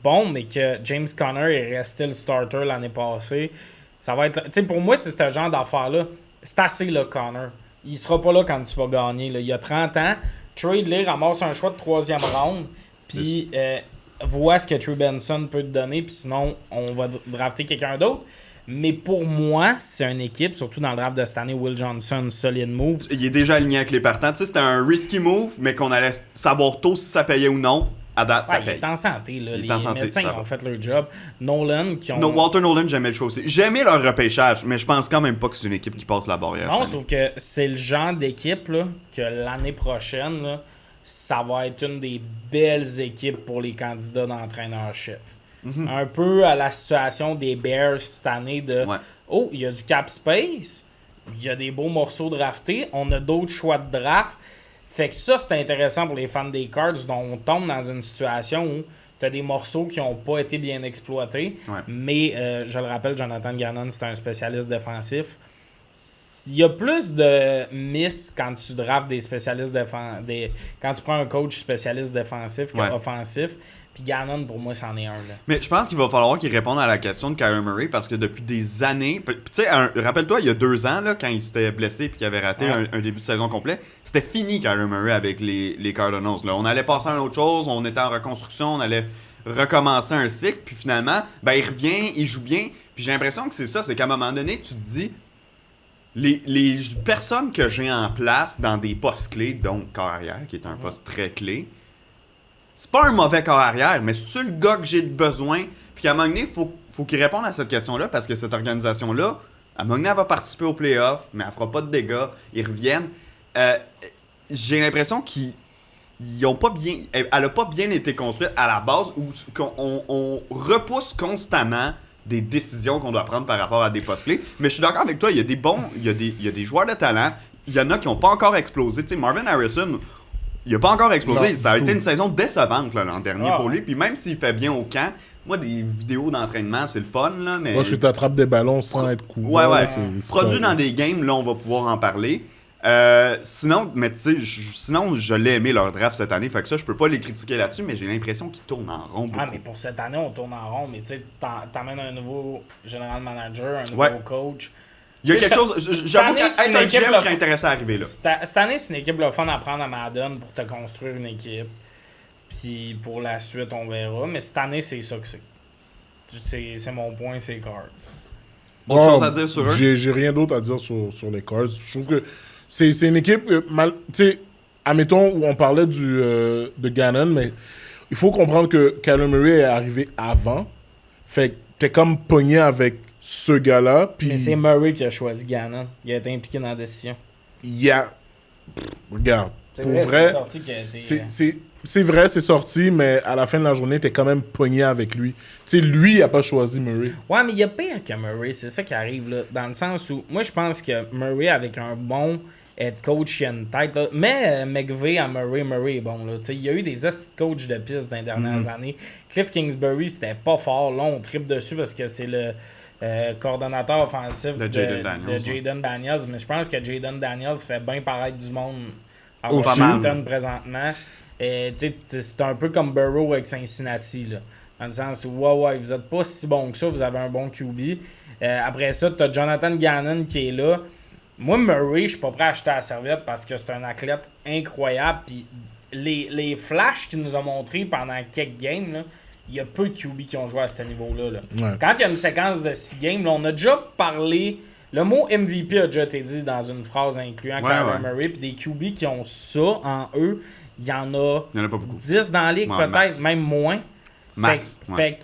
bon, mais que James Conner est resté le starter l'année passée. Ça va être... Tu sais, pour moi, c'est ce genre d'affaire-là. C'est assez, là, Conner. Il sera pas là quand tu vas gagner. Là. Il a 30 ans. Trade-les, ramasse un choix de 3e round, puis vois ce que Trey Benson peut te donner, puis sinon, on va drafter quelqu'un d'autre. Mais pour moi, c'est une équipe, surtout dans le draft de cette année, Will Johnson, solide move. Il est déjà aligné avec les partants. Tu sais, c'était un risky move, mais qu'on allait savoir tôt si ça payait ou non. À date, ça paye. Il est en santé. Là. Les santé, médecins ont fait leur job. Nolan, qui ont... Walter Nolan, j'aimais le choix aussi. J'aimais leur repêchage, mais je pense quand même pas que c'est une équipe qui passe la barrière. Non, sauf que c'est le genre d'équipe là, que l'année prochaine, là, ça va être une des belles équipes pour les candidats d'entraîneur-chef. Un peu à la situation des Bears cette année de oh, il y a du cap space, il y a des beaux morceaux draftés, on a d'autres choix de draft. Fait que ça, c'est intéressant pour les fans des Cards, dont on tombe dans une situation où tu as des morceaux qui n'ont pas été bien exploités. Mais, je le rappelle, Jonathan Gannon, c'est un spécialiste défensif. il y a plus de miss quand tu drafts des spécialistes quand tu prends un coach spécialiste défensif qu'offensif. Puis Gannon, pour moi, c'en est un. Là. Mais je pense qu'il va falloir qu'il réponde à la question de Kyler Murray parce que depuis des années... Tu sais, rappelle-toi, il y a 2 ans, là, quand il s'était blessé et qu'il avait raté un début de saison complet, c'était fini Kyler Murray avec les Cardinals. Là. On allait passer à une autre chose, on était en reconstruction, on allait recommencer un cycle. Puis finalement, il revient, il joue bien. Puis j'ai l'impression que c'est ça, c'est qu'à un moment donné, tu te dis... Les personnes que j'ai en place dans des postes clés, donc corps arrière, qui est un poste très clé... C'est pas un mauvais corps arrière, mais c'est-tu le gars que j'ai besoin? Puis qu'à un moment donné, faut qu'il réponde à cette question-là, parce que cette organisation-là, à un moment donné, elle va participer aux playoffs, mais elle fera pas de dégâts, ils reviennent. J'ai l'impression qu'ils ont pas bien... Elle a pas bien été construite à la base, où on repousse constamment des décisions qu'on doit prendre par rapport à des postes clés. Mais je suis d'accord avec toi, il y a des bons... Il y a des joueurs de talent, il y en a qui ont pas encore explosé. Tu sais, Marvin Harrison... Il n'a pas encore explosé. Non, ça a été une saison décevante l'an dernier pour lui. Puis même s'il fait bien au camp, moi, des vidéos d'entraînement, c'est le fun. Là, mais... Moi, je t'attrape des ballons sans être couvert. Ouais. Produit dans des games, là, on va pouvoir en parler. Sinon, je l'ai aimé leur draft cette année. Fait que ça, je peux pas les critiquer là-dessus, mais j'ai l'impression qu'ils tournent en rond beaucoup. Mais pour cette année, on tourne en rond. Mais tu sais, t'emmènes un nouveau general manager, un nouveau coach. Il y a quelque chose. J'avoue qu'être un GM, je serais intéressé à arriver là. Cette année, c'est une équipe le fun à prendre à Madden pour te construire une équipe. Puis pour la suite, on verra. Mais cette année, c'est ça que c'est. C'est mon point, c'est Cards. Autre chose à dire sur eux? J'ai rien d'autre à dire sur les Cards. Je trouve que c'est une équipe. Tu sais, admettons, où on parlait de Gannon, mais il faut comprendre que Kyler Murray est arrivé avant. Fait que t'es comme pogné avec ce gars-là. Pis... Mais c'est Murray qui a choisi Gannon. Il a été impliqué dans la décision. Regarde. Pour vrai, c'est vrai, c'est sorti, mais à la fin de la journée, t'es quand même pogné avec lui. Tu sais, lui, il a pas choisi Murray. Ouais, mais il y a pire que Murray. C'est ça qui arrive, là. Dans le sens où, moi, je pense que Murray, avec un bon head coach, il a une tête. Là. Mais McVay à Murray est bon, là. Tu sais, il y a eu des coachs de piste dans les dernières années. Cliff Kingsbury, c'était pas fort. Là, on tripe dessus parce que c'est le coordonnateur offensif de Jaden Daniels. Mais je pense que Jaden Daniels fait bien paraître du monde à Washington présentement. C'est un peu comme Burrow avec Cincinnati, là. Dans le sens où, vous êtes pas si bon que ça, vous avez un bon QB. Après ça, tu as Jonathan Gannon qui est là. Moi, Murray, je suis pas prêt à acheter à la serviette parce que c'est un athlète incroyable. Puis les flashs qu'il nous a montrés pendant quelques games, il y a peu de QB qui ont joué à ce niveau-là. Là. Ouais. Quand il y a une séquence de 6 games, là, on a déjà parlé... Le mot MVP a déjà été dit dans une phrase incluant Kyler Murray. Puis des QB qui ont ça en eux, il y en a pas beaucoup. 10 dans la ligue, peut-être, max. même moins. Max. Fait que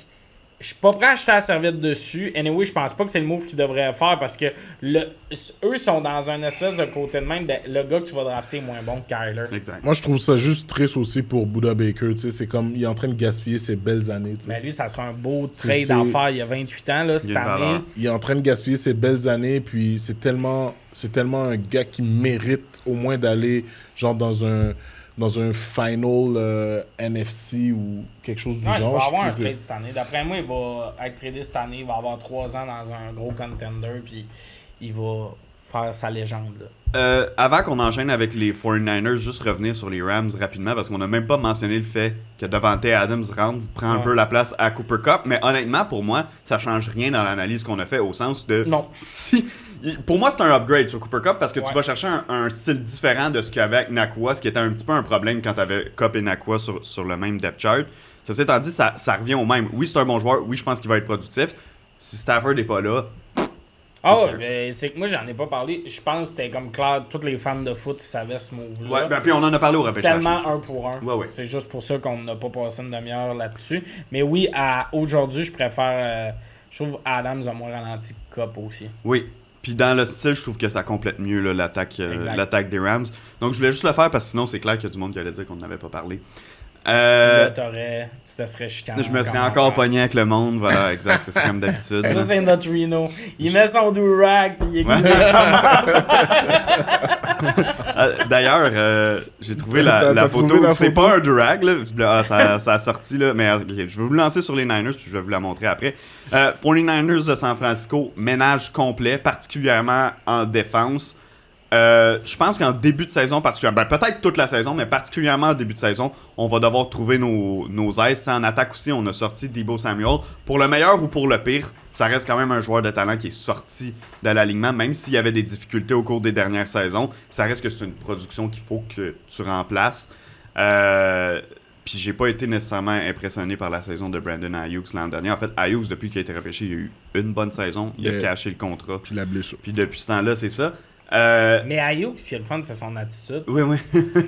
je suis pas prêt à acheter la serviette dessus. Anyway, je pense pas que c'est le move qu'ils devraient faire parce que eux sont dans un espèce de côté de même. Le gars que tu vas drafter est moins bon que Kyler. Exact. Moi, je trouve ça juste triste aussi pour Buda Baker. C'est comme il est en train de gaspiller ses belles années. Mais lui, ça sera un beau trade à faire. Il y a 28 ans là, cette année. Il est en train de gaspiller ses belles années. Puis c'est tellement un gars qui mérite au moins d'aller genre dans un final NFC ou quelque chose du genre. Il va avoir un trade cette année. D'après moi, il va être tradé cette année. Il va avoir 3 ans dans un gros contender. Puis il va faire sa légende. Avant qu'on enchaîne avec les 49ers, juste revenir sur les Rams rapidement parce qu'on n'a même pas mentionné le fait que Davante Adams prend un peu la place à Cooper Kupp. Mais honnêtement, pour moi, ça change rien dans l'analyse qu'on a fait au sens de... Non. Pour moi, c'est un upgrade sur Cooper Kupp parce que tu vas chercher un style différent de ce qu'il y avait avec Nakua, ce qui était un petit peu un problème quand tu avais Kupp et Nakua sur le même depth chart. Ceci étant dit, ça revient au même. Oui, c'est un bon joueur. Oui, je pense qu'il va être productif. Si Stafford n'est pas là... c'est que moi, j'en ai pas parlé. Je pense que c'était comme clair. Tous les fans de foot savaient ce move-là. Ouais, puis on en a parlé au repêchage. C'est tellement 1 pour 1. Ouais. C'est juste pour ça qu'on n'a pas passé une demi-heure là-dessus. Mais oui, aujourd'hui, je préfère... je trouve Adams a moins ralenti que Kupp aussi. Oui. Puis dans le style, je trouve que ça complète mieux là, l'attaque des Rams. Donc je voulais juste le faire parce que sinon c'est clair qu'il y a du monde qui allait dire qu'on n'avait pas parlé. Là, tu te serais chicané. Je me serais encore pogné avec le monde. Voilà, exact. C'est comme d'habitude. Ça, c'est notre Reno. Il met son do-rag puis il écoute D'ailleurs, j'ai trouvé T'as la trouvé photo. la C'est photo? pas un drag, là. Ça a sorti, là. Mais ok, je vais vous lancer sur les Niners, puis je vais vous la montrer après. 49ers de San Francisco, ménage complet, particulièrement en défense. Je pense qu'en début de saison, peut-être toute la saison, mais particulièrement en début de saison, on va devoir trouver nos aises. T'sais, en attaque aussi, on a sorti Deebo Samuel. Pour le meilleur ou pour le pire, ça reste quand même un joueur de talent qui est sorti de l'alignement, même s'il y avait des difficultés au cours des dernières saisons. Ça reste que c'est une production qu'il faut que tu remplaces. Puis j'ai pas été nécessairement impressionné par la saison de Brandon Ayuk l'an dernier. En fait, Ayuk, depuis qu'il a été repêché, il a eu une bonne saison. Il a caché le contrat. Puis la blessure. Puis depuis ce temps-là, c'est ça. Mais Ayuk, ce qui est le fun, c'est son attitude. Oui,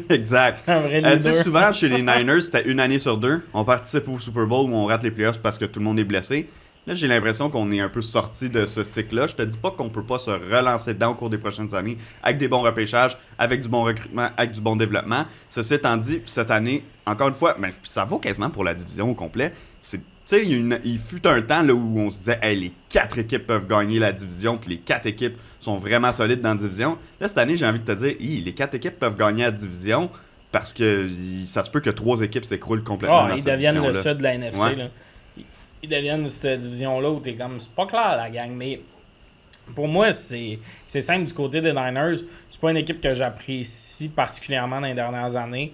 exact. Un vrai Tu sais, leader. souvent, chez les Niners, c'était une année sur deux. On participe au Super Bowl où on rate les playoffs parce que tout le monde est blessé. Là, j'ai l'impression qu'on est un peu sorti de ce cycle-là. Je te dis pas qu'on peut pas se relancer dedans au cours des prochaines années avec des bons repêchages, avec du bon recrutement, avec du bon développement. Ceci étant dit, cette année, encore une fois, ça vaut quasiment pour la division au complet. Tu sais, il fut un temps là, où on se disait hey, les 4 équipes peuvent gagner la division, puis les 4 équipes sont vraiment solides dans la division. Là, cette année, j'ai envie de te dire les 4 équipes peuvent gagner la division parce que ça se peut que 3 équipes s'écroulent complètement dans Ils cette deviennent le division-là. sud de la NFC. Ouais. Là. Ils deviennent cette division-là où t'es comme, c'est pas clair la gang, mais pour moi, c'est simple du côté des Niners. C'est pas une équipe que j'apprécie particulièrement dans les dernières années.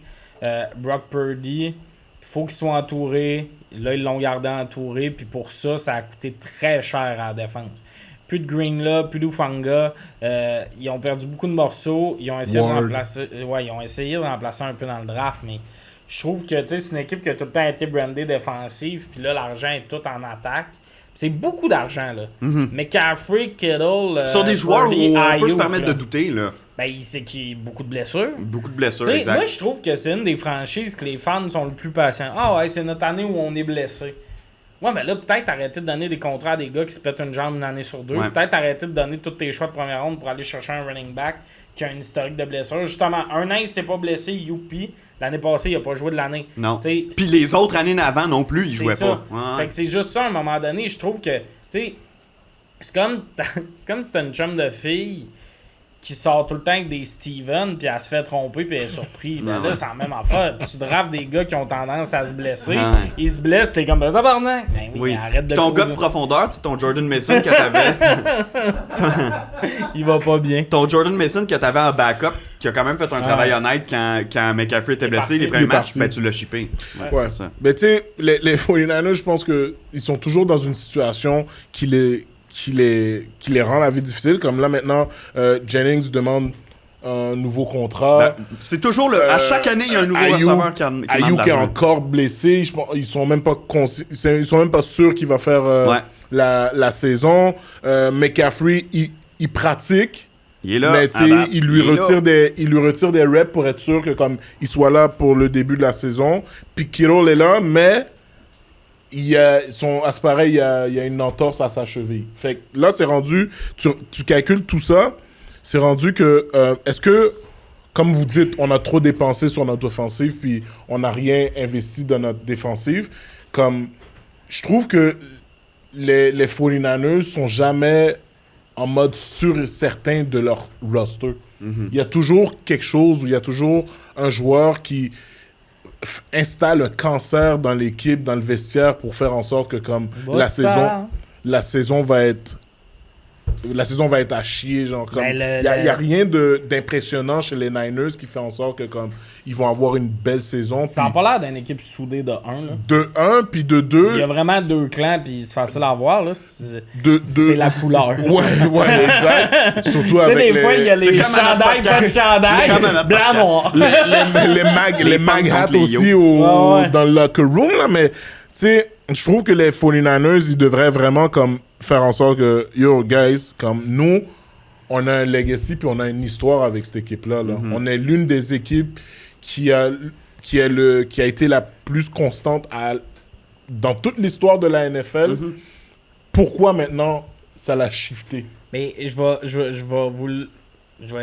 Brock Purdy, il faut qu'il soit entouré. Là, ils l'ont gardé entouré, puis pour ça a coûté très cher à la défense. Plus de Greenlaw, plus d'Ufanga. Ils ont perdu beaucoup de morceaux. Ils ont essayé de remplacer un peu dans le draft, mais je trouve que c'est une équipe qui a tout le temps été brandée défensive, puis là, l'argent est tout en attaque. C'est beaucoup d'argent, là. McCaffrey, Kittle, Sur des joueurs Purdy, où on peut Ayuk, se permettre là. de douter, là. Il sait qu'il y a beaucoup de blessures. Beaucoup de blessures, T'sais, exact. moi, je trouve que c'est une des franchises que les fans sont le plus patients. Ah ouais, c'est notre année où on est blessé. Ouais, mais là, peut-être arrêter de donner des contrats à des gars qui se pètent une jambe une année sur deux. Ouais. Peut-être arrêter de donner tous tes choix de première ronde pour aller chercher un running back qui a un historique de blessure. Justement, un an, il s'est pas blessé, youpi. L'année passée, il a pas joué de l'année. Non. T'sais, Puis les autres années d'avant non plus, ils c'est jouaient ça. pas. Ouais. Fait que c'est juste ça, à un moment donné, je trouve que, tu sais, c'est comme si t'as une chum de fille qui sort tout le temps avec des Steven, puis elle se fait tromper, puis elle est surprise. Ben là, c'est la même affaire. Tu drafts des gars qui ont tendance à se blesser, Ouais. ils se blessent, puis t'es comme, ben tabarnak! Ben oui, Oui. mais arrête de Ton gars causer. de profondeur, ton Jordan Mason que t'avais. Il va pas bien. Ton Jordan Mason que t'avais en backup, qui a quand même fait un travail honnête quand McCaffrey était blessé, parti. les premiers Il est matchs, parti. ben, tu l'as shippé. Ouais. C'est ça. Mais tu sais, les 49ers, je pense qu'ils sont toujours dans une situation qui les rend la vie difficile. Comme là, maintenant, Jennings demande un nouveau contrat. Ben, c'est toujours à chaque année, il y a un nouveau Ayuk- receveur qui demande Ayuk est l'argent. encore blessé. Ils sont même pas sûrs qu'il va faire Ouais. la saison. McCaffrey, il pratique. Il est là. Mais tu sais, il lui retire des reps pour être sûr que comme il soit là pour le début de la saison. Puis Kittle est là, mais à ce pareil, il y a une entorse à sa cheville. Fait que là, c'est rendu, tu calcules tout ça, c'est rendu que, est-ce que, comme vous dites, on a trop dépensé sur notre offensive, puis on n'a rien investi dans notre défensive. Comme, je trouve que les 49ers sont jamais en mode sûr et certain de leur roster. Il y a toujours quelque chose, où il y a toujours un joueur qui installe un cancer dans l'équipe, dans le vestiaire, pour faire en sorte que comme la saison va être à chier, genre comme il y a rien d'impressionnant chez les Niners qui fait en sorte que comme ils vont avoir une belle saison. Ça n'a pas l'air d'une équipe soudée de 1. Là. De 1 puis de 2. Il y a vraiment 2 clans, puis c'est facile à voir. Là. C'est de la couleur. Ouais, exact. Surtout Tu sais, avec des fois, il y a les comme à notre chandails, pas de podcast. chandail, C'est comme à notre blanc, podcast. noir. les mag hats contre les aussi Ouais. dans le locker room, là, mais tu sais, je trouve que les 49ers, ils devraient vraiment comme faire en sorte que, yo, guys, comme nous, on a un legacy puis on a une histoire avec cette équipe-là. Là. On est l'une des équipes qui a été la plus constante dans toute l'histoire de la NFL. Pourquoi maintenant ça l'a shifté? Mais je vais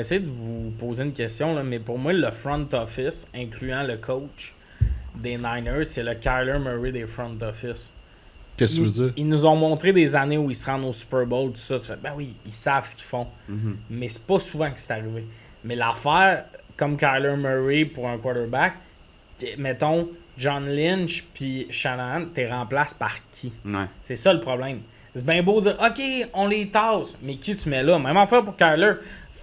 essayer de vous poser une question, là, mais pour moi, le front office, incluant le coach des Niners, c'est le Kyler Murray des front office. Qu'est-ce que tu veux dire? Ils nous ont montré des années où ils se rendent au Super Bowl, tout ça. Tu fais, ben oui, ils savent ce qu'ils font. Mais c'est pas souvent que c'est arrivé. Mais l'affaire, comme Kyler Murray pour un quarterback, mettons John Lynch puis Shanahan, t'es remplaces par qui? Ouais. C'est ça le problème. C'est bien beau de dire, OK, on les tasse, mais qui tu mets là? Même affaire pour Kyler.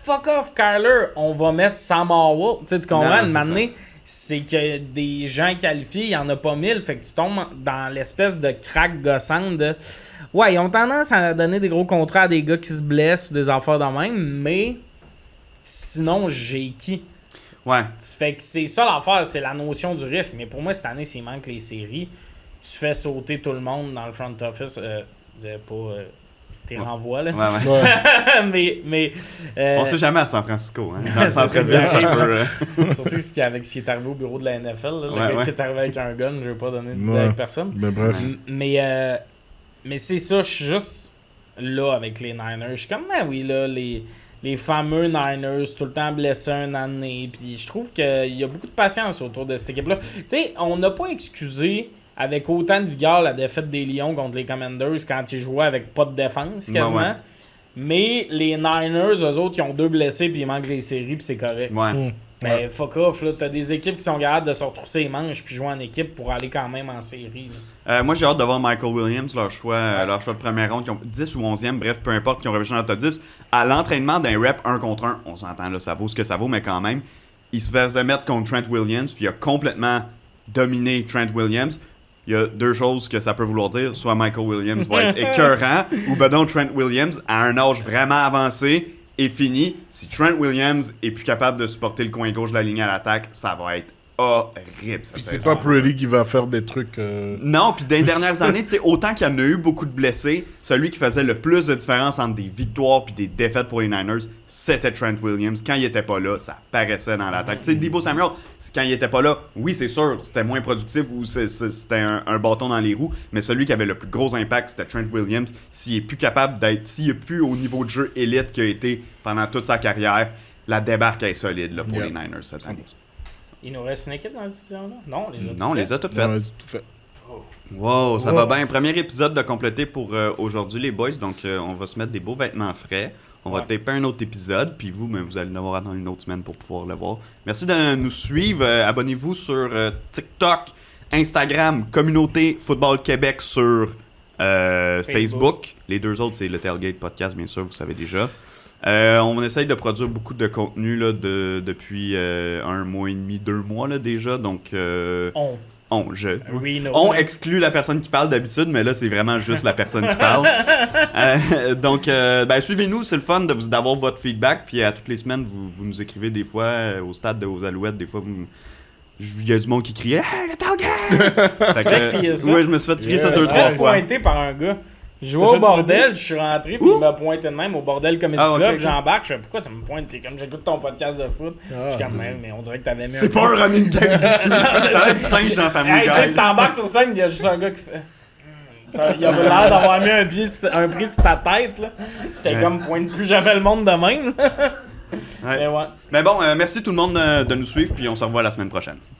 Fuck off, Kyler, on va mettre Sam Howell. Tu comprends? Une année, c'est que des gens qualifiés, il n'y en a pas 1000. Fait que tu tombes dans l'espèce de crack gossante de... Ouais, ils ont tendance à donner des gros contrats à des gars qui se blessent ou des affaires de même, mais sinon, j'ai qui? Ouais. Fait que c'est ça l'affaire, c'est la notion du risque. Mais pour moi, cette année, s'il manque les séries, tu fais sauter tout le monde dans le front office. Tes renvois, là. Ouais. mais on sait jamais à San Francisco. Hein. Dans le centre-ville, ça peut... Surtout avec ce qui est arrivé au bureau de la NFL. Là, le gars qui est arrivé avec un gun, je vais pas donner de avec personne. Mais bref. Mais c'est ça, je suis juste là avec les Niners. Je suis comme, oui, là, les fameux Niners, tout le temps blessés une année. Puis je trouve qu'il y a beaucoup de patience autour de cette équipe-là. Tu sais, on n'a pas excusé avec autant de vigueur la défaite des Lions contre les Commanders quand ils jouaient avec pas de défense quasiment. Ouais. Mais les Niners, eux autres, ils ont 2 blessés puis ils manquent les séries puis c'est correct. Ouais. Mais fuck off, là, t'as des équipes qui sont capables de se retrousser les manches puis jouer en équipe pour aller quand même en série. Moi, j'ai hâte de voir Michael Williams, leur choix de première ronde, qui ont 10 ou 11e, bref, peu importe, qui ont repêché dans le top 10. À l'entraînement d'un rep 1 contre 1, on s'entend, là, ça vaut ce que ça vaut, mais quand même, il se faisait mettre contre Trent Williams, puis il a complètement dominé Trent Williams. Il y a 2 choses que ça peut vouloir dire. Soit Michael Williams va être écœurant, ou ben non, Trent Williams, à un âge vraiment avancé, est fini. Si Trent Williams est plus capable de supporter le coin gauche de la ligne à l'attaque, ça va être horrible. Puis c'est pas Purdy qui va faire des trucs... Non, puis dans les dernières années, tu sais, autant qu'il y en a eu beaucoup de blessés, celui qui faisait le plus de différence entre des victoires puis des défaites pour les Niners, c'était Trent Williams. Quand il était pas là, ça paraissait dans l'attaque. Tu sais, Deebo Samuel, quand il était pas là, oui, c'est sûr, c'était moins productif ou c'était un bâton dans les roues, mais celui qui avait le plus gros impact, c'était Trent Williams. S'il est plus capable d'être, s'il est plus au niveau de jeu élite qu'il a été pendant toute sa carrière, la débarque est solide là, pour les Niners cette année. Il nous reste une équipe dans cette division-là? Non, on les a toutes faites. On a tout fait. Wow, ça va bien. Premier épisode de complété pour aujourd'hui, les boys. Donc, on va se mettre des beaux vêtements frais. On va taper un autre épisode. Puis vous allez l'avoir dans une autre semaine pour pouvoir le voir. Merci de nous suivre. Abonnez-vous sur TikTok, Instagram, Communauté Football Québec sur Facebook. Les 2 autres, c'est le Tailgate Podcast, bien sûr, vous savez déjà. On essaye de produire beaucoup de contenu là, depuis 1 mois et demi, 2 mois là, déjà. Donc, on exclut la personne qui parle d'habitude, mais là, c'est vraiment juste la personne qui parle. Donc, suivez-nous, c'est le fun d'avoir votre feedback. Puis à toutes les semaines, vous nous écrivez des fois au stade de vos Alouettes. Des fois, il y a du monde qui criait « Hey, le Tailgate! » Oui, je me suis fait crier ça 2-3 fois. Je suis pointé par un gars. Je jouais au bordel, je suis rentré, puis il m'a pointé de même au bordel Comedy Club. J'embarque, je fais pourquoi tu me pointes, puis comme j'écoute ton podcast de foot, je suis comme mais on dirait que t'avais mis c'est pas un running game du tout. T'as du singe dans la famille. Hey, tu sais que t'embarques sur scène, il y a juste un gars qui fait. Il avait l'air d'avoir mis un prix sur ta tête, là. J'étais comme pointe plus jamais le monde de même. Mais bon, merci tout le monde de nous suivre, puis on se revoit la semaine prochaine.